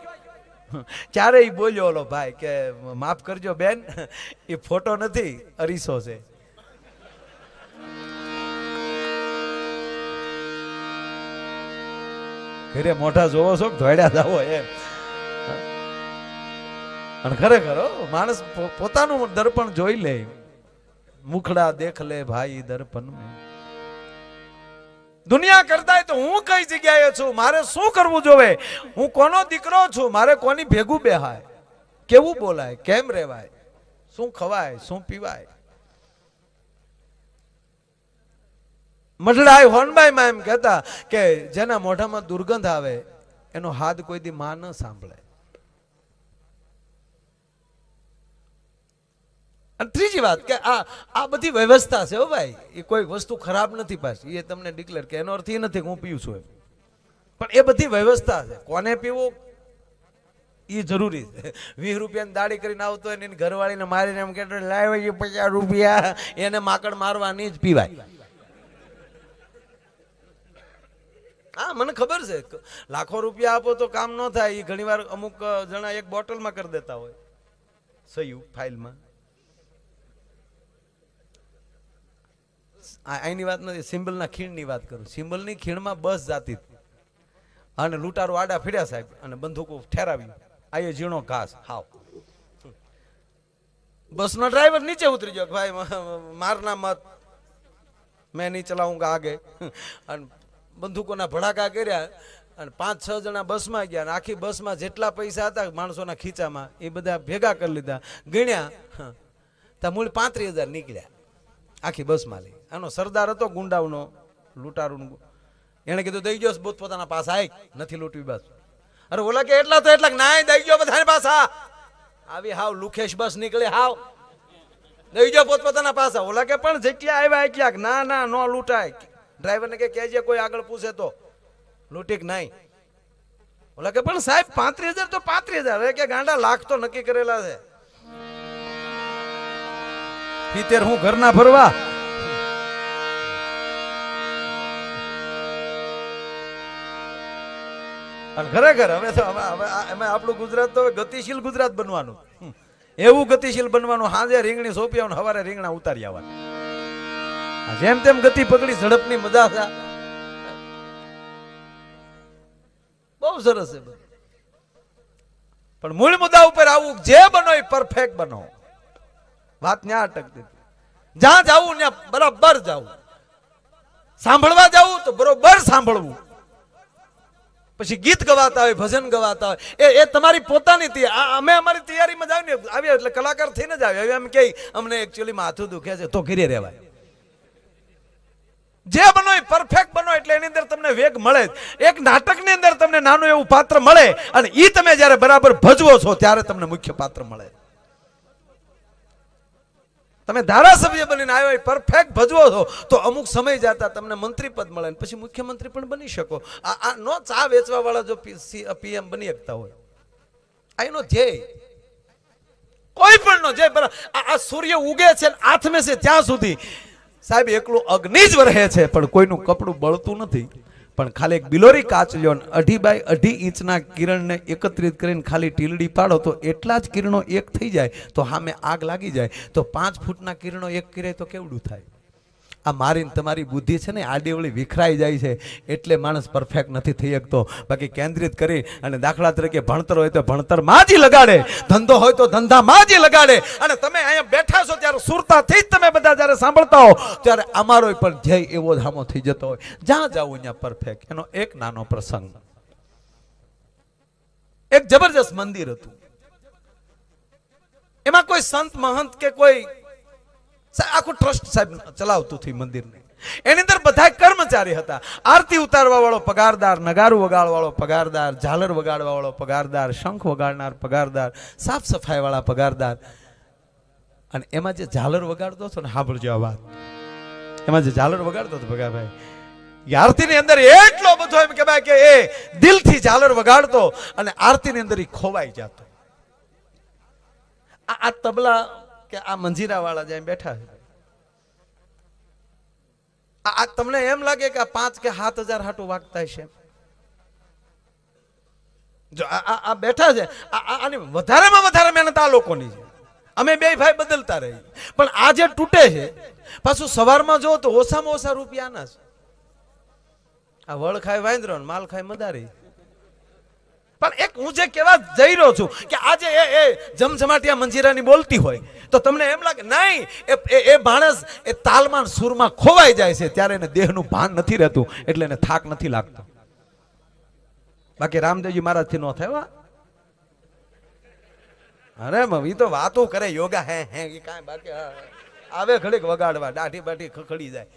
ત્યારે એ બોલ્યો ઓલો ભાઈ કે માફ કરજો બેન, એ ફોટો નથી, અરીસો છે. ઘરે મોઢા જોવો છો કે ધોડ્યા જાવો એમ. અને ખરેખર માણસ પોતાનું દર્પણ જોઈ લે, મુખડા દેખ લે ભાઈ દર્પણ મેં. દુનિયા કરતા તો હું કઈ જગ્યાએ છું, મારે શું કરવું જોવે, હું કોનો દીકરો છું, મારે કોની ભેગું બેહાય, કેવું બોલાય, કેમ રહેવાય, શું ખવાય, શું પીવાય. મઢડાઈ હોનબાઈમાં એમ કહેતા કે જેના મોઢામાં દુર્ગંધ આવે એનો હાથ કોઈ દી માં ન સાંભળે. અને ત્રીજી વાત કે આ બધી વ્યવસ્થા છે હો ભાઈ, એ કોઈ વસ્તુ ખરાબ નથી પાછી, એ તમને ડિક્લેર કે એનો અર્થ એ નથી કે હું પીવું છું એમ, પણ એ બધી વ્યવસ્થા છે. કોને પીવું એ જરૂરી છે. 20 રૂપિયાની દાડી કરીને આવતો હોય ને એની ઘરવાળીને મારીને એમ કે લાવ 50 રૂપિયા, એને માકડ મારવાની જ પીવાય. હા, મને ખબર છે, લાખો રૂપિયા આપો તો કામ ન થાય. એ ઘણી વાર અમુક જણા એક બોટલમાં કરી દેતા હોય, સહી ફાઇલમાં. અહીંની વાત નથી, સિમ્બલના ખીણની વાત કરું. સિમ્બલની ખીણમાં બસ જાતી અને લૂંટારો આડા ફીડ્યા સાહેબ, અને બંદૂકો ઠેરાવી. આ ઝીણો ઘાસ હાવ. બસનો ડ્રાઈવર નીચે ઉતરી ગયો, ભાઈ મારના મત, મેં નહીં ચલાઉંગા આગે. અને બંદૂકોના ભડાકા કર્યા, અને 5-6 જણા બસમાં ગયા, અને આખી બસમાં જેટલા પૈસા હતા માણસોના ખીચામાં એ બધા ભેગા કરી લીધા, ગણ્યા તો મૂળ 35,000 નીકળ્યા આખી બસમાં લઈ. આનો સરદાર હતો ગુંડાઓનો, લૂંટારૂનો. એને કીધું દઈ ગયો પોત પોતાના પાસ, આય નથી લૂંટવી બસ. અરે ઓલા કે એટલા તો એટલા, ના દઈ ગયો બધાને પાસા. આવી હાવ લુખેશ બસ નીકળે, હાવ દઈ ગયો પોત પોતાના પાસા. ઓલા કે પણ જેટલા આવ્યા એટલા, ના ના નો લૂંટાય. ડ્રાઈવરને કે કહેજે કોઈ આગળ પૂછે તો લૂંટી કે નહીં. ઓલા કે પણ સાહેબ 35,000 તો 35,000, કે ગાંડા લાખ તો નક્કી કરેલા છે. 70 હું ઘરના ભરવા. અને ખરેખર હવે તો એમાં આપણું ગુજરાત તો ગતિશીલ ગુજરાત બનવાનું, એવું ગતિશીલ બનવાનું. સાંજે રીંગણી સોંપી આવવાનું, સવારે રીંગણા ઉતારી આવવાનું. જેમ તેમ ગતિ પકડી, ઝડપની મજા છે. બહુ સરસ છે. પણ મૂળ મુદ્દા ઉપર આવું, જે બનો એ પરફેક્ટ બનો. વાત ન્યા અટકતી. જ્યાં જાવું ત્યાં બરાબર જાવું, સાંભળવા જાવું તો બરોબર સાંભળવું. પછી ગીત ગવાતા હોય, ભજન ગવાતા હોય, એ તમારી પોતાની અમે અમારી તૈયારીમાં જાવ ને આવ્યા એટલે કલાકાર થઈને જ આવ્યા. હવે એમ કે અમને એકચ્યુઅલી માથું દુખે છે તો ઘરે રહેવાય. જે બનો એ પરફેક્ટ બનો, એટલે એની અંદર તમને વેગ મળે. એક નાટકની અંદર તમને નાનું એવું પાત્ર મળે, અને એ તમે જ્યારે બરાબર ભજવો છો ત્યારે તમને મુખ્ય પાત્ર મળે. તમે ધારાસભ્ય બનીને આવ્યો પરફેક્ટ ભજવો છો તો અમુક સમય જતા તમને મંત્રી પદ મળે, પછી મુખ્યમંત્રી પણ બની શકો. આ નો ચા વેચવા વાળા જો પીએમ બની શકતા હોય, આ એનો ધ્યેય. કોઈ પણ નો ધ્યેય. આ સૂર્ય ઉગે છે આથમે છે ત્યાં સુધી સાહેબ એકલું અગ્નિ જ વરહે છે, પણ કોઈનું કપડું બળતું નથી. પણ ખાલી એક બિલોરી કાચ લ્યો ને 2.5 બાય 2.5 ઇંચના કિરણને એકત્રિત કરીને ખાલી ટીલડી પાડો તો એટલા જ કિરણો એક થઈ જાય તો સામે આગ લાગી જાય. તો 5 ફૂટના કિરણો એક કરે તો કેવડું થાય? આ મારીને તમારી બુદ્ધિ છે ને આડીવળી વિખરાઈ જાય છે એટલે માણસ પરફેક્ટ નથી થઈ શકતો. બાકી કેન્દ્રિત કરી અને દાખલા તરીકે ભણતર હોય તો ભણતરમાં જ લગાડે, ધંધો હોય તો ધંધામાં જ લગાડે. અને તમે અહીંયા બેઠા છો ત્યારે સુરતાથી જ તમે બધા જ્યારે સાંભળતા હો ત્યારે અમારો પણ ધ્યેય એવો જ હામો થઈ જતો હોય. જ્યાં જાવ અહીંયા પરફેક્ટ. એનો એક નાનો પ્રસંગ, એક જબરજસ્ત મંદિર હતું. એમાં કોઈ સંત મહંત કે કોઈ આખું ટ્રસ્ટ સાહેબ ચલાવતું હતું મંદિરને. એની અંદર બધા કર્મચારી હતા. આરતી ઉતારવા વાળો પગારદાર, નગારું વગાડવા વાળો પગારદાર, ઝાલર વગાડવા વાળો પગારદાર, શંખ વગાડનાર પગારદાર, સાફ સફાઈ વાળા પગારદાર. અને એમાં જે ઝાલર વગાડતો હતો ને, સાંભળજો આ વાત, એમાં જે ઝાલર વગાડતો હતો ભગાભાઈ, આરતીની અંદર એટલો બધો એમ કહેવાય કે એ દિલથી ઝાલર વગાડતો અને આરતીની અંદર એ ખોવાઈ જતો. આ તબલા કે આ મંજીરા વાળા જાય બેઠા છે, આ તમને એમ લાગે કે આ 5 કે 7 હજાર હાટું વાગતા છે. જો આ બેઠા છે, આની વધારેમાં વધારે મહેનત આ લોકોની છે. અમે બે ભાઈ બદલતા રહી, પણ આ જે તૂટે છે પાછું સવારમાં જો તો ઓછામાં ઓછા રૂપિયાના છે. આ વળ ખાય વાંદરો ને માલ ખાય મદારી. પણ એક હું જે કહેવા જઈ રહ્યો છું કે આજે એ જમજમાટિયા મંજીરાની બોલતી હોય તો તમને એમ લાગે નહીં, એ માણસ એ તાલમાં સુરમાં ખોવાઈ જાય છે ત્યારે એને દેહનું ભાન નથી રહેતું એટલે એને થાક નથી લાગતો. બાકી રામદેવજી મહારાજથી ન થાય. અરે ઈ તો વાતો કરે યોગા હે એ કાંઈ બાકી આવે ઘડીક વગાડવા, દાઢી બાઢી ખખડી જાય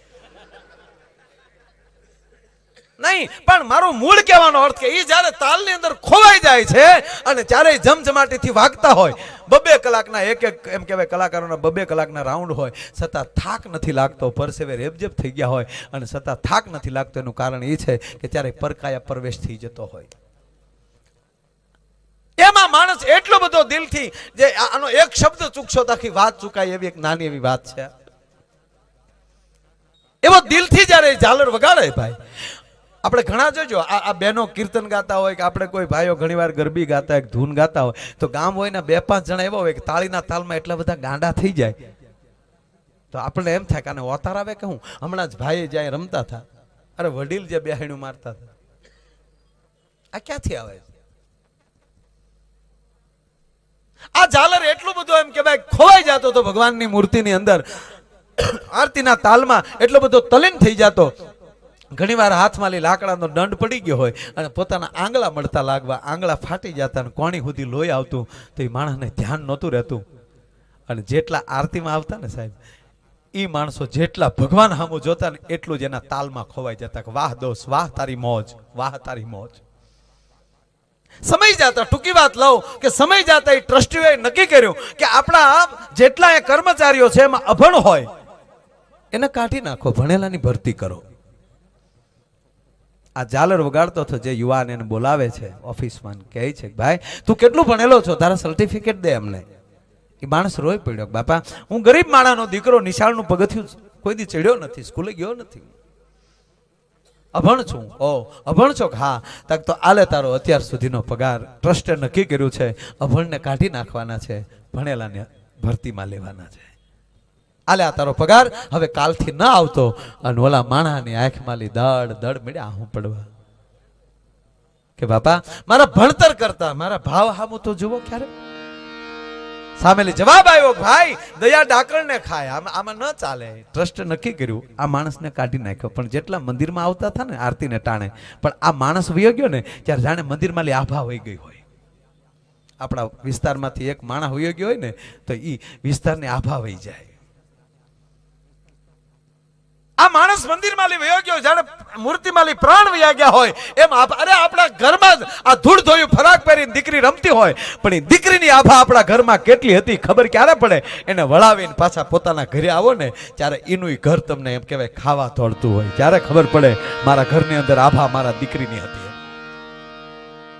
નહીં. પણ મારું મૂળ કહેવાનો અર્થ કે એ જ્યારે તાલની અંદર ખોવાઈ જાય છે અને જ્યારે જમજમાટીથી વાગતા હોય, 2 કલાકના એક એમ કહેવાય કલાકારોના 2 કલાકના રાઉન્ડ હોય, છતાં થાક નથી લાગતો, પરસેવે રેબજેબ થઈ ગયા હોય અને છતાં થાક નથી લાગતો. એનું કારણ એ છે કે ત્યારે પરકાયા પ્રવેશ થઈ જતો હોય. એમાં માણસ એટલો બધો દિલથી, જે આનો એક શબ્દ ચૂકશો તો આખી વાત ચૂકાય એવી એક નાની એવી વાત છે. એવો દિલથી જ્યારે ઝાલર વગાડે ભાઈ, આપણે ઘણા જોજો આ બહેનો કીર્તન ગાતા હોય કે આપણે કોઈ ભાઈઓ ઘણીવાર ગરબી ગાતા હોય, ધૂન ગાતા હોય તો ગામ હોય ને 2-5 જણા એવા હોય કે તાળીના તાલમાં એટલા બધા ગાંડા થઈ જાય તો આપણે એમ થાય કે આને ઓતાર આવે કે હું. હમણાં જ ભાઈ જાય રમતા હતા, અરે વડીલ જે બેહાણું મારતા હતા, આ ક્યાંથી આવે? આ ઝાલર એટલું બધું એમ કે ભાઈ ખોવાઈ જતો તો ભગવાનની મૂર્તિની અંદર, આરતીના તાલમાં એટલો બધો તલીન થઈ જતો. ઘણીવાર હાથમાં લાકડાનો દંડ પડી ગયો હોય અને પોતાના આંગળા મળતા લાગવા, આંગળા ફાટી જતા અને કોણી સુધી લોહી આવતું તો એ માણસને ધ્યાન નહોતું રહેતું. અને જેટલા આરતીમાં આવતા ને સાહેબ, એ માણસો જેટલા ભગવાન સામું જોતા ને એટલું જ એના તાલમાં ખોવાઈ જતા કે વાહ દોસ્ત, વાહ તારી મોજ, વાહ તારી મોજ. સમય જતા, ટૂંકી વાત લઉં કે સમય જતા એ ટ્રસ્ટીઓએ નક્કી કર્યું કે આપણા જેટલા એ કર્મચારીઓ છે એમાં અભણ હોય એને કાઢી નાખો, ભણેલાની ભરતી કરો. આ ઝાલર વગાડતો હતો જે યુવાન એને બોલાવે છે ઓફિસમાં, કહે છે ભાઈ તું કેટલું ભણેલો છો, તારા સર્ટિફિકેટ દે અમને. એ માણસ રોઈ પડ્યો, બાપા હું ગરીબ માણાનો દીકરો, નિશાળનું પગથિયું કોઈ દી ચડ્યો નથી, સ્કૂલે ગયો નથી, અભણ છું. ઓ અભણ છો? હા. તક તો આલે તારો અત્યાર સુધીનો પગાર ટ્રસ્ટે નક્કી કર્યું છે, અભણને કાઢી નાખવાના છે, ભણેલાને ભરતીમાં લેવાના છે. આલે આ તારો પગાર, હવે કાલથી ન આવતો. અને ઓલા માણાની આંખમાં દડ દડ મળ્યા હું પડવા કે બાપા મારા ભણતર કરતા મારા ભાવ હામું તો જુઓ ક્યારે. સામેલી જવાબ આવ્યો, ભાઈ દયા ડાકણને ખાય, આમાં ન ચાલે. ટ્રસ્ટે નક્કી કર્યું આ માણસને કાઢી નાખ્યો. પણ જેટલા મંદિરમાં આવતા હતા ને આરતીને ટાણે, પણ આ માણસ વયો ગયો ને ત્યારે જાણે મંદિરમાં આભા વહી ગઈ હોય. આપણા વિસ્તારમાંથી એક માણસ વયો ગયો હોય ને તો એ વિસ્તારની આભા વહી જાય. આ માણસ મંદિરમાં વયો ગયો જાણે મૂર્તિમાં પ્રાણ વયા ગયા હોય એમ. અરે આપણા ઘરમાં જ આ ધૂળ ધોયું ફરાક પહેરીને દીકરી રમતી હોય, પણ એ દીકરીની આભા આપણા ઘરમાં કેટલી હતી ખબર ક્યારે પડે? એને વળાવીને પાછા પોતાના ઘરે આવો ને ત્યારે એનું ઘર તમને એમ કહેવાય ખાવા તોડતું હોય, ત્યારે ખબર પડે મારા ઘરની અંદર આભા મારા દીકરીની હતી.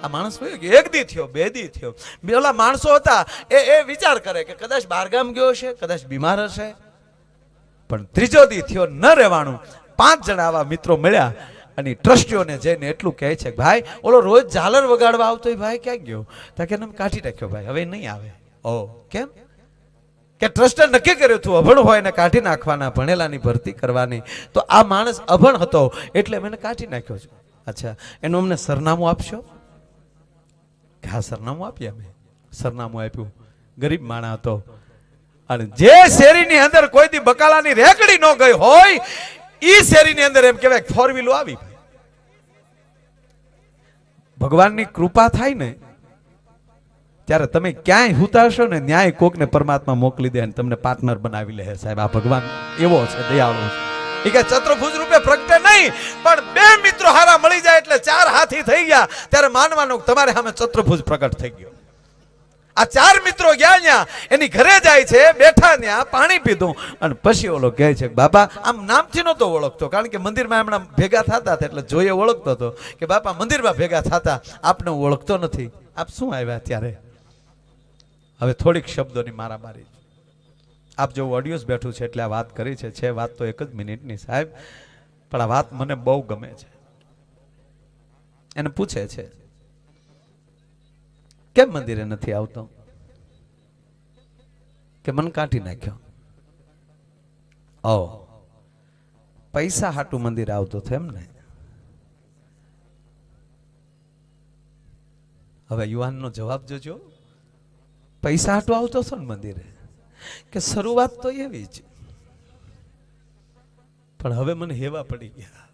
આ માણસ વયો ગયો. 1 દી થયો, 2 દી થયો. પેલા માણસો હતા એ વિચાર કરે કે કદાચ બહારગામ ગયો હશે, કદાચ બીમાર હશે. પણ 3જો દી થયો, ન રહેવાનું. 5 જણા આવા મિત્રો મળ્યા અને ટ્રસ્ટીઓને જઈને એટલું કહે છે કે ભાઈ ઓલો રોજ ઝાલર વગાડવા આવતો હોય ભાઈ ક્યાં ગયો? તો કે અમે કાઢી નાખ્યો ભાઈ, હવે નહીં આવે. ઓ કેમ? કે ટ્રસ્ટે નક્કી કર્યું હતું અભણ હોય ને કાઢી નાખવાના, ભણેલાની ભરતી કરવાની. તો આ માણસ અભણ હતો એટલે મેં કાઢી નાખ્યો છું. અચ્છા, એનું અમને સરનામું આપશો? હા સરનામું આપીએ. અમે સરનામું આપ્યું. ગરીબ માણસ હતો અને જે શેરીની અંદર કોઈ દી બકાલાની રેકડી ન ગઈ હોય ઈ શેરીની અંદર એમ કહેવાય ફોર વ્હીલો આવી. ભગવાનની કૃપા થાય ને ત્યારે તમે ક્યાંય હુતાશો ને ન્યાય કોકને પરમાત્મા મોકલી દે અને તમને પાર્ટનર બનાવી લે. સાહેબ આ ભગવાન એવો છે, દયાળુ છે. એ કે ચતુર્ભુજ રૂપે પ્રગટે નહીં, પણ બે મિત્રો હારા મળી જાય એટલે ચાર હાથી થઈ ગયા ત્યારે માનવાનું તમારે સામે ચતુર્ભુજ પ્રગટ થઈ ગયો. આ ચાર મિત્રો ગયા ત્યાં એની ઘરે જાય છે, બેઠા ત્યાં પાણી પીધું અને પછી ઓલો કહે છે બાપા, આમ નામથી નહોતો ઓળખતો કારણ કે મંદિરમાં એમણા ભેગા થતા હતા એટલે જોઈએ ઓળખતો હતો કે બાપા મંદિરમાં ભેગા થતા, આપને ઓળખતો નથી, આપ શું આવ્યા ત્યારે? હવે થોડીક શબ્દોની મારામારી. આપ જો ઓડિયોઝ બેઠું છે એટલે આ વાત કરી છે વાત તો 1 જ મિનિટની સાહેબ, પણ આ વાત મને બહુ ગમે છે. એને પૂછે છે કેમ મંદિરે નથી આવતો? કે મન કાઢી નાખ્યો. ઓ પૈસા હાટું મંદિર આવતો હતો એમ ને? હવે યુવાનનો જવાબ જોજો. પૈસા હાટું આવતો હતો ને મંદિરે? કે શરૂઆત તો એવી જ, પણ હવે મને હેવા પડી ગયા.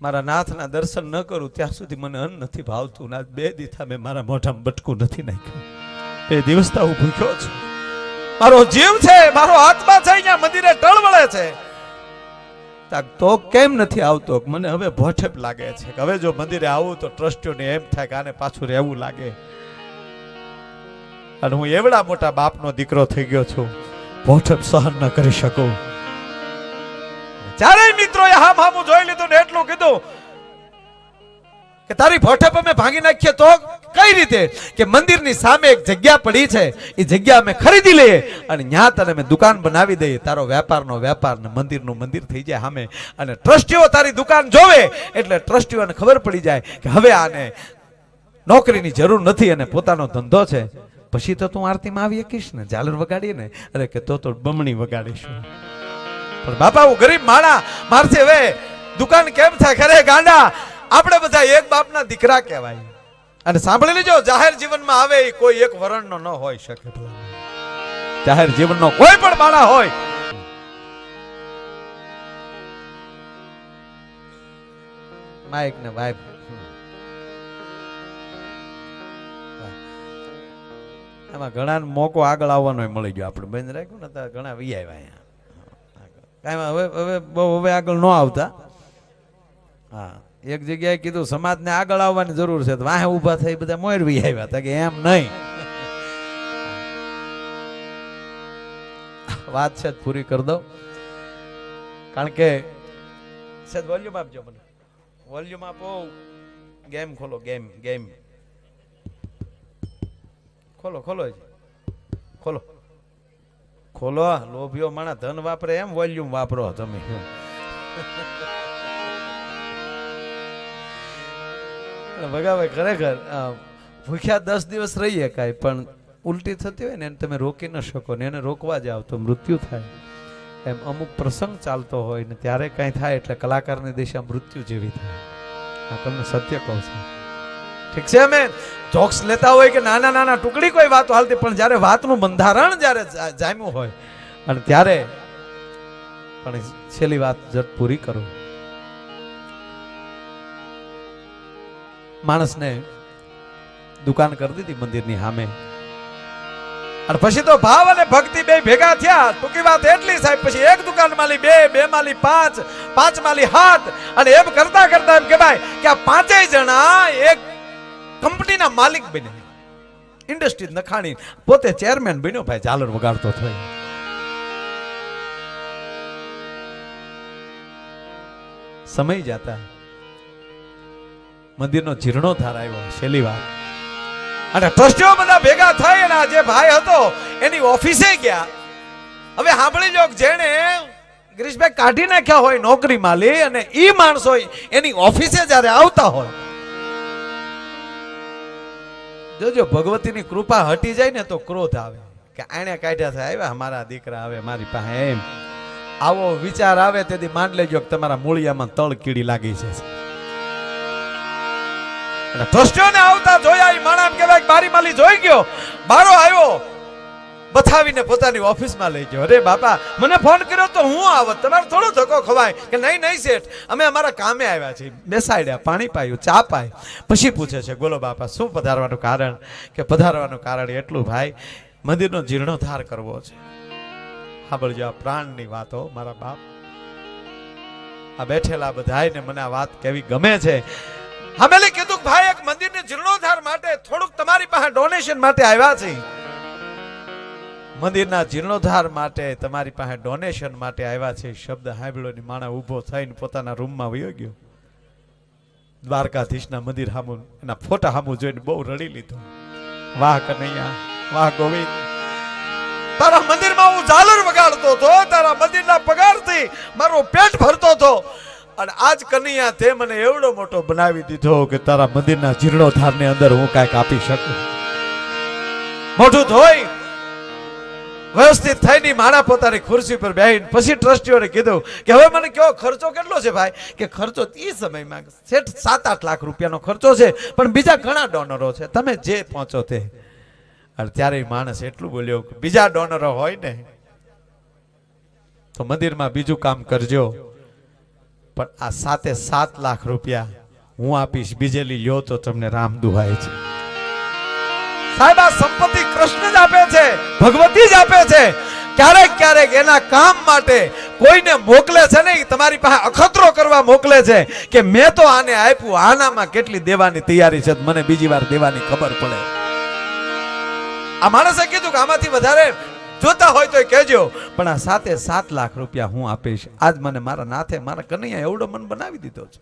મારા નાથના દર્શન ન કરું ત્યાં સુધી મને અન્ન નથી ભાવતું. ના 2 દીથા મેં મારા મોઢામાં બટકું નથી નાખ્યું. 2 દિવસથી હું ભૂખ્યો છું. મારો જીવ છે, મારો આત્મા છે અહીંયા મંદિરે ટળવળે છે. તો કેમ નથી આવતો? મને હવે ભોઠેપ લાગે છે કે હવે જો મંદિરે આવું તો ટ્રસ્ટીઓને એમ થાય કે આને પાછું રહેવું લાગે. અને હું એવડા મોટા બાપનો દીકરો થઈ ગયો છું, ભોઠેપ સહન ન કરી શકું. ચારેય મિત્રોએ હામું જોઈ લીધું ને એટલું કીધું કે તારી ભોઠેપ અમે ભાંગી નાખીએ તો કઈ રીતે? કે મંદિરની સામે એક જગ્યા પડી છે, એ જગ્યા અમે ખરીદી લઈએ અને ત્યાં તને અમે દુકાન બનાવી દઈએ. તારો વેપારનો વેપાર ને મંદિરનું મંદિર થઈ જાય સામે. અને ટ્રસ્ટીઓ તારી દુકાન જોવે એટલે ટ્રસ્ટીઓને ખબર પડી જાય કે હવે આને નોકરીની જરૂર નથી અને પોતાનો ધંધો છે. પછી તો તું આરતીમાં આવી શકીશ ને, ઝાલર વગાડીએ ને? અરે કે તો બમણી વગાડીશું. પણ બાપા હું ગરીબ માણા, મારથી હવે દુકાન કેમ થાય? ખરે ગાંડા, આપણે બધા એક બાપના દીકરા કહેવાય. અને સાંભળી લેજો, જાહેર જીવનમાં આવે એ કોઈ એક વર્ણનો ન હોઈ શકે. જાહેર જીવનનો કોઈ પણ માણા હોય. માઇક ને વાઇફ એમાં ઘણા મોકો આગળ આવવાનો મળી ગયો. આપણે બંધ રાખ્યું ને તો ઘણા વી આવ્યા અહીંયા. હવે હવે બહુ હવે આગળ ન આવતા. હા, એક જગ્યાએ કીધું સમાજને આગળ આવવાની જરૂર છે તો વાહે ઊભા થઈ બધા મોરવી આવ્યા હતા કે એમ નહીં. વાત છે પૂરી કરી દઉં કારણ કે સદ વોલ્યુમ આપજો મને. વોલ્યુમ આપો. ગેમ ખોલો. ગેમ ગેમ ખોલો ખોલો ખોલો ખોલો. લોભિયો માણા ધન વાપરે એમ વોલ્યુમ વાપરો તમે. ભગાવે ખરેખર ભૂખ્યા 10 દિવસ રહીએ કાંઈ, પણ ઉલટી થતી હોય ને એને તમે રોકી ન શકો ને એને રોકવા જાવ તો મૃત્યુ થાય. એમ અમુક પ્રસંગ ચાલતો હોય ને ત્યારે કાંઈ થાય એટલે કલાકારની દિશા મૃત્યુ જેવી થાય. આ તમને સત્ય કહું છું. ઠીક છે, અમે જોક્સ લેતા હોય કે નાના નાના ટુકડી કોઈ વાતો હાલતી, પણ જ્યારે વાતનું બંધારણ જ્યારે જામ્યું હોય અને ત્યારે પણ છેલ્લી વાત જટ પૂરી કરું. માણસને દુકાન કરી દીધી મંદિરની સામે અને પછી તો ભાવ અને ભક્તિ બે ભેગા થયા. ટૂંકી વાત એટલી સાહેબ, પછી એક દુકાન માલી 2, 2 માલી 5, 5 માલી 7 અને એમ કરતા કરતા એમ કહેવાય કે આ 5 જણા એક કંપનીના માલિક બન્યા. ઇન્ડસ્ટ્રી નખાણી પોતે ચેરમેન બન્યો. ભાઈ ઝાલર વગાડતો થઈ. સમય જતા મંદિરનો જીર્ણોદ્ધાર આવ્યો. છેલ્લી વાત. અને ટ્રસ્ટીઓ બધા ભેગા થઈ અને જે ભાઈ હતો એની ઓફિસે ગયા. હવે સાંભળી લો, જેણે ગિરીશભાઈ કાઢી નાખ્યા હોય નોકરીમાં લે અને ઈ માણસો એની ઓફિસે જ્યારે આવતા હોય, જોજો ભગવતીની કૃપા હટી જાય ને તો ક્રોધ આવે કે આણે કાઢ્યા છે, આવ્યા મારા દીકરા આવે મારી પાસે, એમ આવો વિચાર આવે તેથી માન લેજો કે તમારા મૂળિયામાં તળ કીડી લાગી છે. અને ટ્રસ્ટીઓને આવતા જોયા, ઈ માણસ કહેવાય બારી માલી જોઈ ગયો, બારો આવ્યો, બથાવીને પોતાની ઓફિસમાં લઈ ગયો. અરે બાપા મને ફોન કર્યો તો હું આવત, તમારે થોડો ધક્કો ખવાય કે નહીં નહીં શેઠ અમે અમારા કામે આવ્યા છીએ. બેસાડ્યા, પાણી પાયું, ચા પાય, પછી પૂછે છે બોલો બાપા શું પધારવાનું કારણ? કે પધારવાનું કારણ એટલું ભાઈ, મંદિરનો જીર્ણોદ્ધાર કરવો છે. સાંભળજો આ પ્રાણની વાતો મારા બાપ, આ બેઠેલા બધાયને મને આ વાત કેવી ગમે છે. હમેલી કીધું કે ભાઈ એક મંદિરની જીર્ણોદ્ધાર માટે થોડુંક તમારી પાસે ડોનેશન માટે આવ્યા છે. મંદિરના જીર્ણોદ્ધાર માટે તમારી પાસે ડોનેશન માટે આવ્યા છે. શબ્દ સાંભળ્યો માણસ ઊભો થઈને પોતાના રૂમમાં વયો ગયો. દ્વારકાધીશના મંદિર સામું એના ફોટા સામું જોઈને બહુ રડી લીધો. વાહ કનૈયા, વાહ ગોવિંદ, તારા મંદિરમાં હું ઝાલર વગાડતો હતો, તારા મંદિરના પગારથી મારું પેટ ભરતો હતો, અને આજ કનૈયા તે મને એવડો મોટો બનાવી દીધો કે તારા મંદિરના જીર્ણોદ્ધારની અંદર હું કાંઈક આપી શકું. મોઢું ધોઈ વ્યવસ્થિત થઈને માણા પોતાની ખુરશી પર બેહીને પછી ટ્રસ્ટીઓને કીધું કે હવે મને કેવો ખર્ચો કેટલો છે ભાઈ? કે ખર્ચો એ સમયમાં 7-8 લાખ રૂપિયાનો ખર્ચો છે, પણ બીજા ઘણા ડોનરો છે, તમે જે પહોંચો તે. અને ત્યારે માણસ એટલું બોલ્યો કે બીજા ડોનરો હોય ને તો મંદિરમાં બીજું કામ કરજો, પણ આ 7 લાખ રૂપિયા હું આપીશ, બીજેલી લ્યો તો તમને રામ દુહાય છે. સાહેબ આ સંપત્તિ કૃષ્ણ જ આપે છે, ભગવતી જ આપે છે. ક્યારેક ક્યારેક એના કામ માટે કોઈને મોકલે છે ને, તમારી પાસે અખતરો કરવા મોકલે છે કે મેં તો આને આપ્યું, આનામાં કેટલી દેવાની તૈયારી છે, મને બીજી વાર દેવાની ખબર પડે. આ માણસે કીધું કે આમાંથી વધારે જોતા હોય તો કહેજો, પણ આ 7 લાખ રૂપિયા હું આપીશ. આજ મને મારા નાથે મારા કનૈયા એવડો મન બનાવી દીધો છે.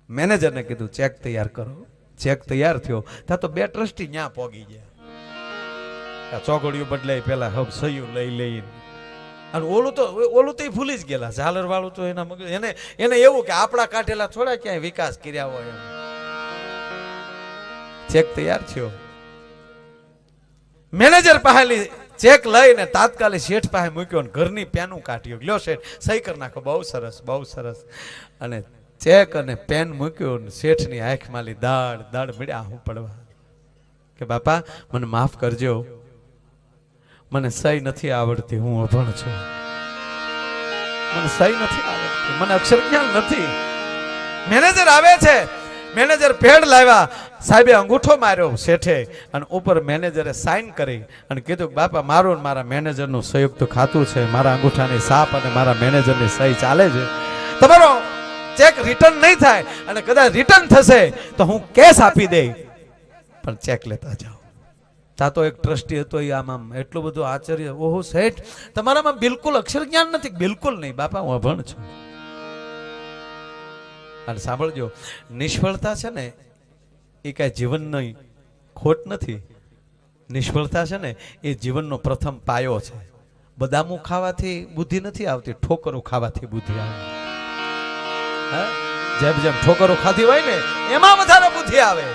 મેનેજરને કીધું ચેક તૈયાર કરો. ચેક તૈયાર થયો ત્યાં તો 2 ટ્રસ્ટી ન્યા પોગી ગયા. ચોગડિયું બદલાઈ, પેલા હબ સહયું લઈ લઈને, અને ઓલું તો ભૂલી જ ગયેલા. ઝાલર વાળું તો એના મગજ એને એવું કે આપણા કાઢેલા થોડા ક્યાંય વિકાસ કર્યા હોય. ચેક તૈયાર થયો, મેનેજર પાસેલી ચેક લઈને તાત્કાલિક શેઠ પાસે મૂક્યો ને ઘરની પેનું કાઢ્યું. લ્યો શેઠ સહી કરી નાખો, બહુ સરસ બહુ સરસ. અને ચેક અને પેન મૂક્યો ને શેઠની આંખમાંથી દાડ મળ્યા હું પડવા કે બાપા મને માફ કરજો, મને સહી નથી આવડતી, હું અભણ છું, મને સહી નથી આવડતી, મને અક્ષર જ્ઞાન નથી. મેનેજર આવે છે, મેનેજર પેડ લાવ્યા, સાહેબે અંગૂઠો માર્યો શેઠે, અને ઉપર મેનેજરે સાઇન કરી અને કીધું કે બાપા મારું ને મારા મેનેજરનું સંયુક્ત ખાતું છે, મારા અંગૂઠાની સાપ અને મારા મેનેજરની સહી ચાલે છે, તમારો ચેક રિટર્ન નહીં થાય, અને કદાચ રિટર્ન થશે તો હું કેસ આપી દે, પણ ચેક લેતા જાઓ. તા તો એક ટ્રસ્ટી હતો, આમ એટલું બધું આશ્ચર્ય, ઓહો શેઠ તમારામાં બિલકુલ અક્ષર જ્ઞાન નથી? બિલકુલ નહીં બાપા, હું અભણ છું. અને સાંભળજો, નિષ્ફળતા છે ને એ કઈ જીવનની ખોટ નથી. નિષ્ફળતા છે ને એ જીવનનો પ્રથમ પાયો છે. બદામું ખાવાથી બુદ્ધિ નથી આવતી, ઠોકરો ખાવાથી બુદ્ધિ આવે. જેમ જેમ ઠોકરો ખાધી હોય ને એમાં વધારે બુદ્ધિ આવે.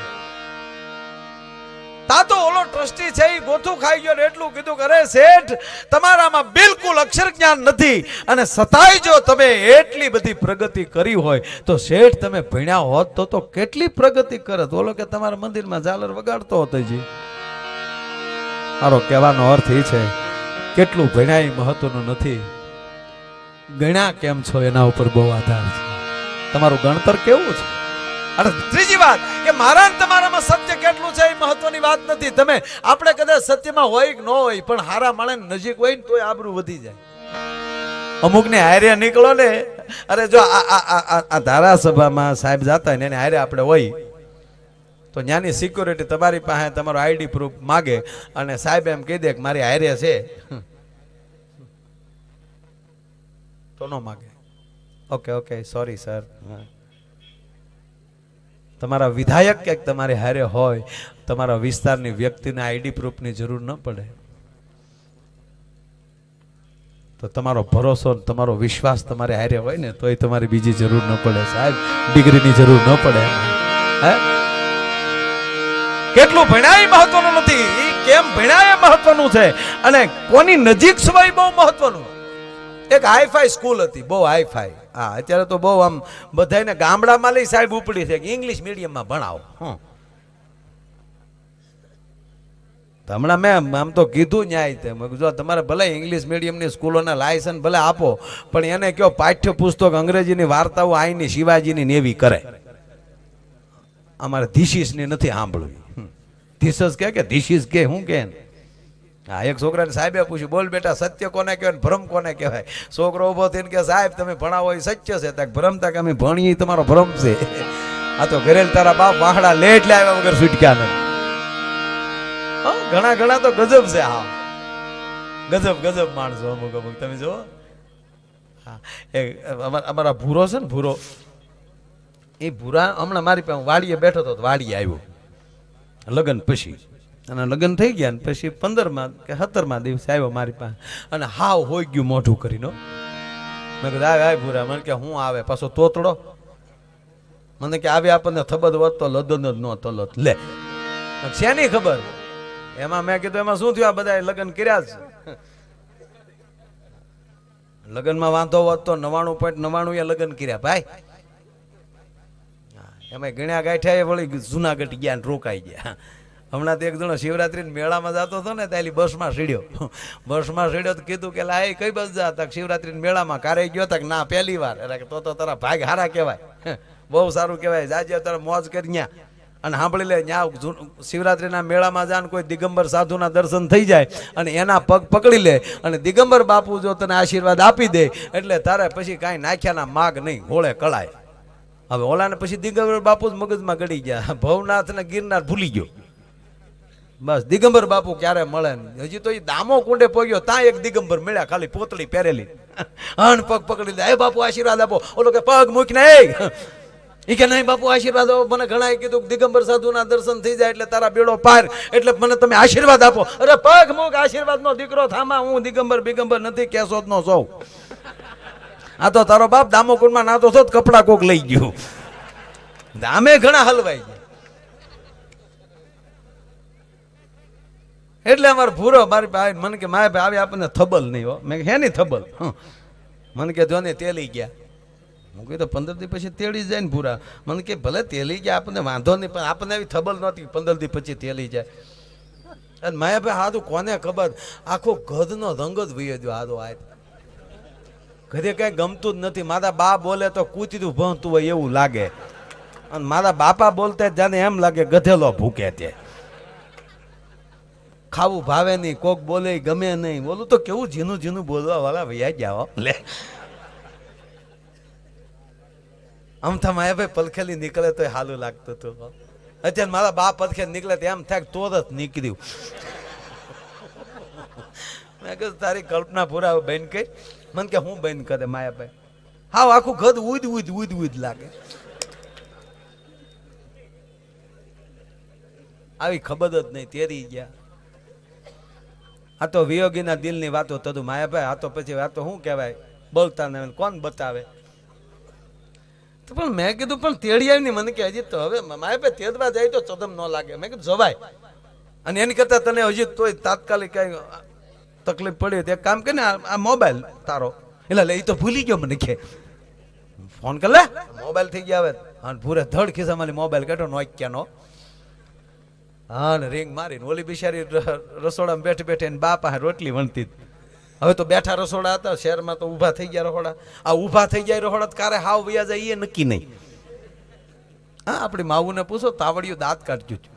તા તો ઓલો ટ્રસ્ટી છે એ ગોથું ખાઈ ગયો ને એટલું કીધું કે અરે શેઠ તમારામાં બિલકુલ અક્ષર જ્ઞાન નથી, અને સતાય જો તમે એટલી બધી પ્રગતિ કરી હોય તો શેઠ તમે ભણ્યા હોત તો કેટલી પ્રગતિ કરત. ઓલો કે તમારા મંદિરમાં ઝાલર વગાડતો હતો. જી મારો કહેવાનો અર્થ એ છે કેટલું ભણ્યા એ મહત્વનું નથી, ગણ્યા કેમ છો એના ઉપર બહુ આધાર છે. તમારું ગણતર કેવું છે? અને ત્રીજી વાત કે મારા ને તમારામાં સત્ય કેટલું છે એ મહત્વની વાત નથી. તમે આપણે કદાચ સત્યમાં હોય કે ન હોય, પણ હારા માણસ નજીક હોય ને તોય આબરૂ વધી જાય. અમુક ને હારે નીકળો ને, અરે જો આ ધારાસભામાં સાહેબ જાતા હોય ને એને હારે આપણે હોય તો ત્યાંની સિક્યોરિટી તમારી પાસે તમારો આઈડી પ્રૂફ માગે, અને સાહેબ એમ કહી દે કે મારી હારે છે તો ન માગે. Okay okay sorry sir. તમારા વિધાયક ક્યાંક તમારી હારે હોય, તમારા વિસ્તારની વ્યક્તિને આઈડી પ્રૂફની જરૂર ન પડે. તો તો તમારો ભરોસો તમારો વિશ્વાસ તમારે હારે હોય ને તોય તમારી બીજી જરૂર ન પડે સાહેબ, ડિગ્રીની જરૂર ન પડે. હે કેટલું ભણ્યા એ મહત્વનું નથી, કેમ ભણ્યા એ મહત્વનું છે, અને કોની નજીક સ્વય બહુ મહત્વનું. એક હાઈફાઈ સ્કૂલ હતી, બહુ હાઈફાઈ. હા, અત્યારે તો બહુ આમ બધાને ગામડામાં લઈ સાહેબ ઉપડી છે કે ઇંગ્લિશ મીડિયમમાં ભણાવો. હમણાં મેં આમ તો કીધું ન્યાય, જો તમારે ભલે ઇંગ્લિશ મીડિયમની સ્કૂલોના લાયસન્સ ભલે આપો, પણ એને કયો પાઠ્યપુસ્તક અંગ્રેજીની વાર્તાઓ આઈની શિવાજીની નેવી કરે. અમારે ધીશીસની નથી સાંભળવી. ધીસસ કે ધીશીસ કે હું કે. હા, એક છોકરાને સાહેબે પૂછ્યું, બોલ બેટા સત્ય કોને કહેવાય, ભ્રમ કોને કહેવાય? છોકરો ઉભો થઈને કે સાહેબ તમે ભણાવો એ સત્ય છે, ત્યાં ભ્રમ તા કે અમે ભણીએ તમારો ભ્રમ છે. આ તો ઘરેલ તારા બાપ વાહડા લેટ લાવ્યા વગર છૂટક્યા નથી. ઘણા ઘણા તો ગજબ છે. હા, ગજબ ગજબ માણસો અમુક અમુક તમે જુઓ. હા, અમારા ભૂરો છે ને, ભૂરો, એ ભૂરા હમણાં મારી પાસે વાડીએ બેઠો હતો, વાડીએ આવ્યો લગ્ન પછી, અને લગ્ન થઈ ગયા ને પછી 15મા કે 17મા દિવસે આવ્યો મારી પાસે, અને હાવ હોઈ ગયું મોઢું કરીને. મેં કીધું આવે ભૂરા. મને કે હું આવે પાછો તોતડો. મને કે આવે આપણને થબદ વધતો લદન જ નો તલત લે. શેની ખબર એમાં? મેં કીધું એમાં શું થયું, આ બધા લગ્ન કર્યા છે, લગ્નમાં વાંધો વધતો 99.99 એ લગ્ન કર્યા ભાઈ. એમાં ગણ્યા ગાંઠ્યા એ વળી જુનાગઢ ગયા ને રોકાઈ ગયા. હમણાં તો એક જણો શિવરાત્રી મેળામાં જતો હતો ને, ત્યાં બસમાં સીડ્યો. બસમાં સીડ્યો તો કીધું કે લા કઈ બસ જા? તક શિવરાત્રી મેળામાં કારે ગયો તક ના પહેલી વાર. એટલે તો તારા ભાગ હારા કહેવાય, બહુ સારું કહેવાય, જાજે તારા મોજ કરી ન્યા. અને સાંભળી લે, ત્યાં શિવરાત્રીના મેળામાં જાન કોઈ દિગંબર સાધુના દર્શન થઈ જાય અને એના પગ પકડી લે, અને દિગંબર બાપુ જો તને આશીર્વાદ આપી દે એટલે તારે પછી કાંઈ નાખ્યાના માગ નહીં, હોળે કળાય. હવે ઓલાને પછી દિગંબર બાપુ જ મગજમાં ગળી ગયા, ભવનાથ ને ગિરનાર ભૂલી ગયો. બસ દિગંબર બાપુ ક્યારે મળે ને? હજી તો એ દામો કુંડે પહોંચ્યો, ત્યાં એક દિગંબર મળ્યા, ખાલી પોતળી પહેરેલી, અન પગ પકડી લે, એ બાપુ આશીર્વાદ આપો. ઓલો કે પગ મૂકીને એ કે નહીં બાપુ આશીર્વાદ આપો. મને ઘણા કીધું દિગંબર સાધુના દર્શન થઈ જાય એટલે તારા બેડો પાર, એટલે મને તમે આશીર્વાદ આપો. અરે પગ મૂક, આશીર્વાદ નો દીકરો થામા, હું દિગંબર બિગંબર નથી, કેશોદ નો સૌ. આ તો તારો બાપ દામોકુંડમાં નાતો છો, કપડા કોક લઈ ગયું. આમે ઘણા હલવાઈ ગયા. એટલે અમારે ભૂરો મારી ભાઈ મને કે માય ભાઈ આવી આપણને થબલ નહીં હો. મેં હે નહીં થબલ? મને કે જો ને તેલી ગયા. હું કીધું 15 દી પછી તેડી જાય ને ભૂરા. મને કે ભલે તેલી ગયા આપણને વાંધો નહીં, પણ આપણને એવી થબલ નહોતી 15 દી પછી તેલી જાય. અને માયા ભાઈ હાથું કોને ખબર, આખો ગધનો રંગ જ વયો ગયો. હાથો આ ઘરે કઈ ગમતું જ નથી. મારા બા બોલે તો કૂતરું ભણતું હોય એવું લાગે, અને મારા બાપા બોલતા જાને એમ લાગે ગધેલો ભૂકે. તે ખાવું ભાવે નહીં, કોક બોલે ગમે નહીં. બોલું તો કેવું ઝીનું ઝીનું બોલવા વાળા ભૈયા ગયા લે. આમ થા માયા ભાઈ પલખેલી નીકળે તો હાલું લાગતું હતું. અત્યારે મારા બા પલખે નીકળે તો એમ થાય તોરત નીકળ્યું. મેં કીધું તારી કલ્પના પૂરા બેન કઈ. મને કે હું બેન કરે માયાભાઈ? હાવ આખું ઘર ઉદ ઉદ ઉદ ઉદ લાગે. આવી ખબર જ નહીં, તેરી ગયા. આ તો વિયોગીના દિલની વાતો થતું માયાભાઈ. આ તો પછી આ તો શું કહેવાય, બોલતા ને કોણ બતાવે. તો પણ મેં કીધું પણ તેડી આવી નહીં. મને કે હજી તો હવે માયાભાઈ તેડવા જાય તો ચદમ ન લાગે. મેં કીધું જવાય, અને એની કરતા તને હજી તોય તાત્કાલિક કઈ તકલીફ પડી તો એક કામ કરીને આ મોબાઈલ તારો, એટલે લે એ તો ભૂલી ગયો. મને કે ફોન કર લે, મોબાઈલ થઈ ગયા હવે. અને પૂરે ધડ ખિસ્સામાં મોબાઈલ કાઢો નોક્યાનો. હા, ને રિંગ મારીને ઓલી બિચારી રસોડામાં બેઠી બેઠી એને બા પાસે રોટલી વણતી. હવે તો બેઠા રસોડા હતા શહેરમાં, તો ઊભા થઈ ગયા રહોડા. આ ઊભા થઈ જાય રહોડા કારે હાવ વયા જાય એ નક્કી નહીં. હા, આપણી માવુને પૂછો, તાવડિયું દાંત કાઢ્યું.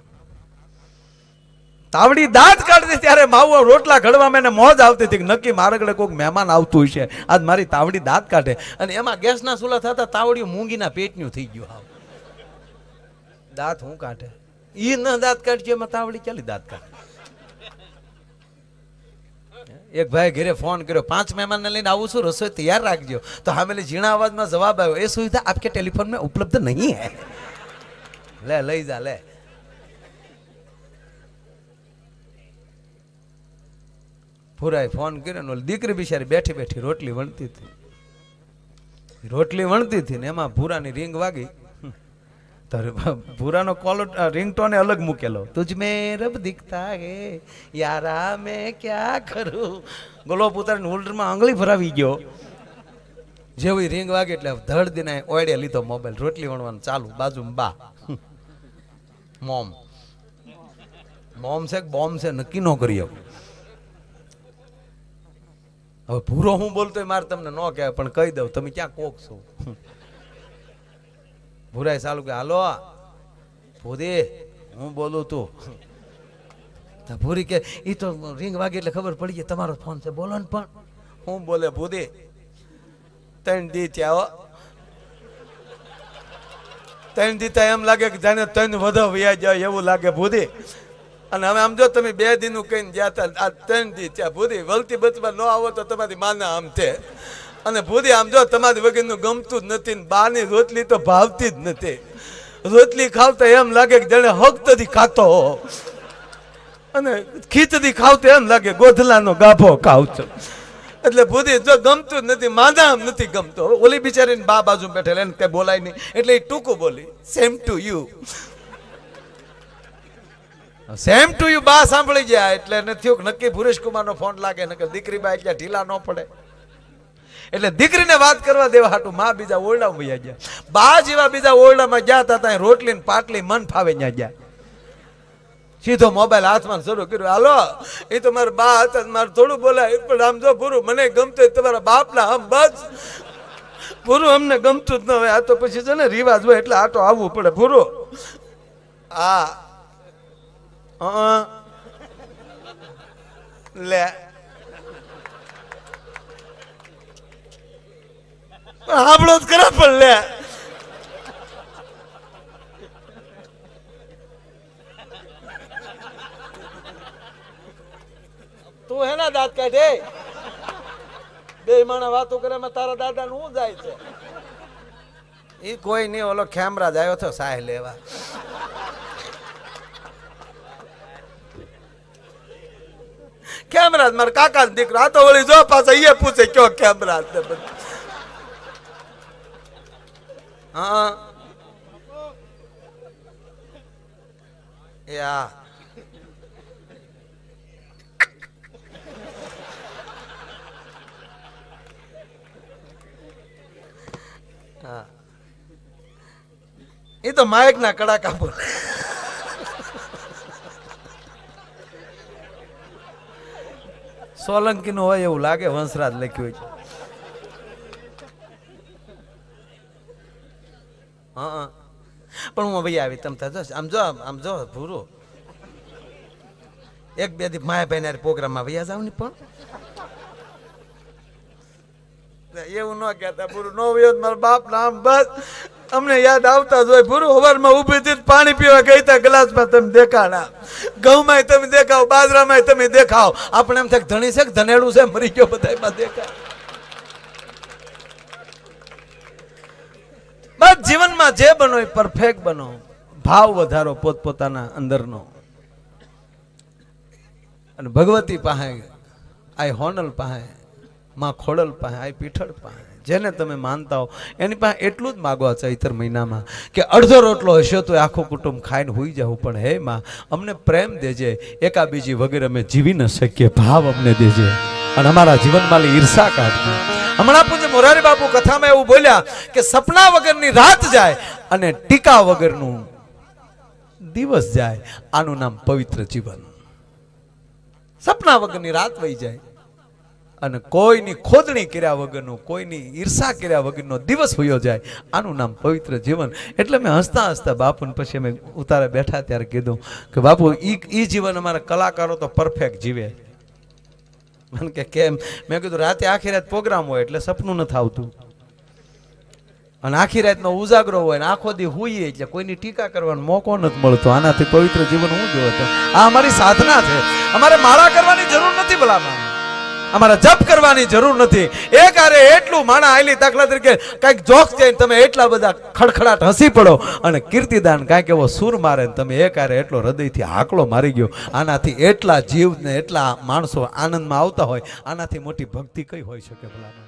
તાવડી દાંત કાઢતી ત્યારે માવું રોટલા ઘડવામાં એને મોજ આવતી હતી. નક્કી મારગડે કોઈક મહેમાન આવતું હશે, આજ મારી તાવડી દાંત કાઢે. અને એમાં ગેસના ચૂલા થતા તાવડિયું મૂંગીના પેટનું થઈ ગયું. હાવ દાંત હું કાઢે? ઈ ન દાંત કાઢજો, એમાં તાવડી ચાલી દાંત કાઢે. એક ભાઈ ઘરે ફોન કર્યો, 5 મહેમાનને લઈને આવું છું, રસોઈ તૈયાર રાખજો. તો હામેલી ઝીણા અવાજમાં જવાબ આવ્યો, એ સુવિધા આપકે ટેલિફોન में उपलब्ध नहीं है. લે લઈ જા લે. ભૂરાએ ફોન કર્યો ને ઓલી દીકરી બિચારી બેઠી બેઠી રોટલી વણતી હતી ને એમાં ભૂરાની રીંગ વાગી. ભૂરાનો કોલ રિંગટોને અલગ મૂકેલો, તુજ મેં રબ દિખતા હે યારા મેં ક્યાં કરું. ગોલો પુતાની હોલ્ડરમાં આંગળી ભરાવી ગયો. જેવી રીંગ વાગે એટલે ધડ દિને ઓયડે લીધો મોબાઈલ, રોટલી વણવાનું ચાલુ. બાજુમાં બા મોમ છે બોમ્બ છે નક્કી ન કરી હવે ભૂરો હું બોલતો મારે તમને ન કહેવાય પણ કહી દઉં, તમે ક્યાં કોક છો. ભૂરાય ચાલુ કે હાલો ભૂરી હું બોલું તું. ભૂરી કે એ તો રીંગ વાગે એટલે ખબર પડી ગઈ તમારો ફોન છે, બોલો ને. પણ હું બોલે ભૂરી 3 દી થયા 3 દી એમ લાગે કે જાણે 3 વધો વ્યા જાય એવું લાગે ભૂરી. અને હવે આમ જો તમે 2 દીનું કહીને ગયા હતા, આ 3 દી ત્યાં ભૂરી વલતી બચમાં ન આવો તો તમારી માના આમ છે. અને ભૂરી આમ જો તમારી વગરનું ગમતું જ નથી, બાની રોટલી તો ભાવતી જ નથી. રોટલી ખાવતા એમ લાગે કે જાણે હકતથી ખાતો અને ખીચડી ખાવતો એમ લાગે ગોધલાનો ગાભો ખાવતો. એટલે ભૂરી જો ગમતું જ નથી, માના આમ નથી ગમતો. ઓલી બિચારીને બા બાજુ બેઠેલા એને કઈ બોલાય નહીં એટલે એ ટૂંકું બોલી, same to you. Same to you બા સાંભળી ગયા એટલે એને થયું નક્કી ભુરેશ કુમારનો ફોન લાગે, નકર દીકરી બા એટલે ઢીલા ન પડે. એટલે દીકરીને વાત કરવા દેવા હાટું માં બીજા ઓરડામાં વયા ગયા. બા જેવા બીજા ઓરડામાં ગયા હતા ત્યાં રોટલી ને પાટલી મન ફાવે ત્યાં ગયા. સીધો મોબાઈલ હાથમાં શરૂ કર્યો, હાલો એ તો મારા બા હતા, મારે થોડું બોલાય પણ આમ જો ભૂરું મને ગમતું તમારા બાપના આમ બસ ભૂરું અમને ગમતું જ ન હોય. આ તો પછી છે ને રિવાજ હોય એટલે આટો આવવું પડે ભૂરું. લે આપણો જ ખરા પણ લે તું હેના દાંત કાઢે 2 માણા વાતો કરે તારા દાદા નું શું જાય છે. એ કોઈ નહીં, ઓલો ખેમરાજ આવ્યો હતો સાહ લેવા. ખેમરાજ મારા કાકા દીકરો આ તો વળી જો પાછા એ પૂછે કયો ખેમરાજ ને બધું. હા યા એ તો માયક ના કડાકા બોલે. સોલંકી નું હોય એવું લાગે, વંશરાજ લખ્યું હોય. હા પણ હું ભાઈ આવી તમ આમ જો ભૂરો 1-2 દી માયાભાઈ પ્રોગ્રામમાં વૈયા જાવ ને પણ એવું ન કહેતા ભૂરું ન વયો મારા બાપ ના આમ બસ અમને યાદ આવતા જ હોય. ભૂરું હવારમાં ઊભી થી પાણી પીવા ગઈ તા ગ્લાસમાં તમે દેખાડા, ઘઉંમાં તમે દેખાવ, બાજરામાં તમે દેખાવ. આપણે એમ થાય ધણી છે કે ધનેડું છે મરી ગયો બધામાં દેખાય. બસ જીવનમાં જે બનો એ પરફેક્ટ બનો, ભાવ વધારો પોતપોતાના અંદરનો. અને ભગવતી પાસે, આ હોનલ પાસે, માં ખોડલ પાસે, આ પીઠળ પાસે, જેને તમે માનતા હો એની પાસે એટલું જ માગવા ચૈતર મહિનામાં કે અડધો રોટલો હશે તો આખું કુટુંબ ખાઈને હોઈ જવું, પણ હે માં અમને પ્રેમ દેજે, એકાબીજી વગર અમે જીવી ન શકીએ, ભાવ અમને દેજે અને અમારા જીવનમાં ઈર્ષા કાઢજે. હમણાં પૂજ્ય મોરારી બાપુ કથામાં એવું બોલ્યા કે સપના વગરની રાત જાય અને ટીકા વગરનું દિવસ જાય, આનું નામ પવિત્ર જીવન. સપના વગરની રાત વહી જાય અને કોઈની ખોદણી કર્યા વગરનું, કોઈની ઈર્ષા કર્યા વગરનો દિવસ વયો જાય, આનું નામ પવિત્ર જીવન. એટલે મેં હસતા હસતા બાપુને પછી અમે ઉતારે બેઠા ત્યારે કીધું કે બાપુ ઈ જીવન અમારા કલાકારો તો પરફેક્ટ જીવે. મને કે કેમ? મેં કીધું રાતે આખી રાત પ્રોગ્રામ હોય એટલે સપનું નથી આવતું, અને આખી રાતનો ઉજાગરો હોય ને આખો દી હુઈએ એટલે કોઈની ટીકા કરવાનો મોકો નથી મળતો. આનાથી પવિત્ર જીવન હું જોયો હતો. આ અમારી સાધના છે, અમારે માળા કરવાની જરૂર નથી ભલામાં. અમારે જપ કરવાની જરૂર નથી. એક આરે એટલું માણા આયલી દાખલા તરીકે કાંઈક જોક છે તમે એટલા બધા ખડખડાટ હસી પડો અને કીર્તિદાન કાંઈક એવો સૂર મારે ને તમે એક આરે એટલો હૃદયથી હાકલો મારી ગયો. આનાથી એટલા જીવ ને એટલા માણસો આનંદમાં આવતા હોય, આનાથી મોટી ભક્તિ કઈ હોઈ શકે ભલા?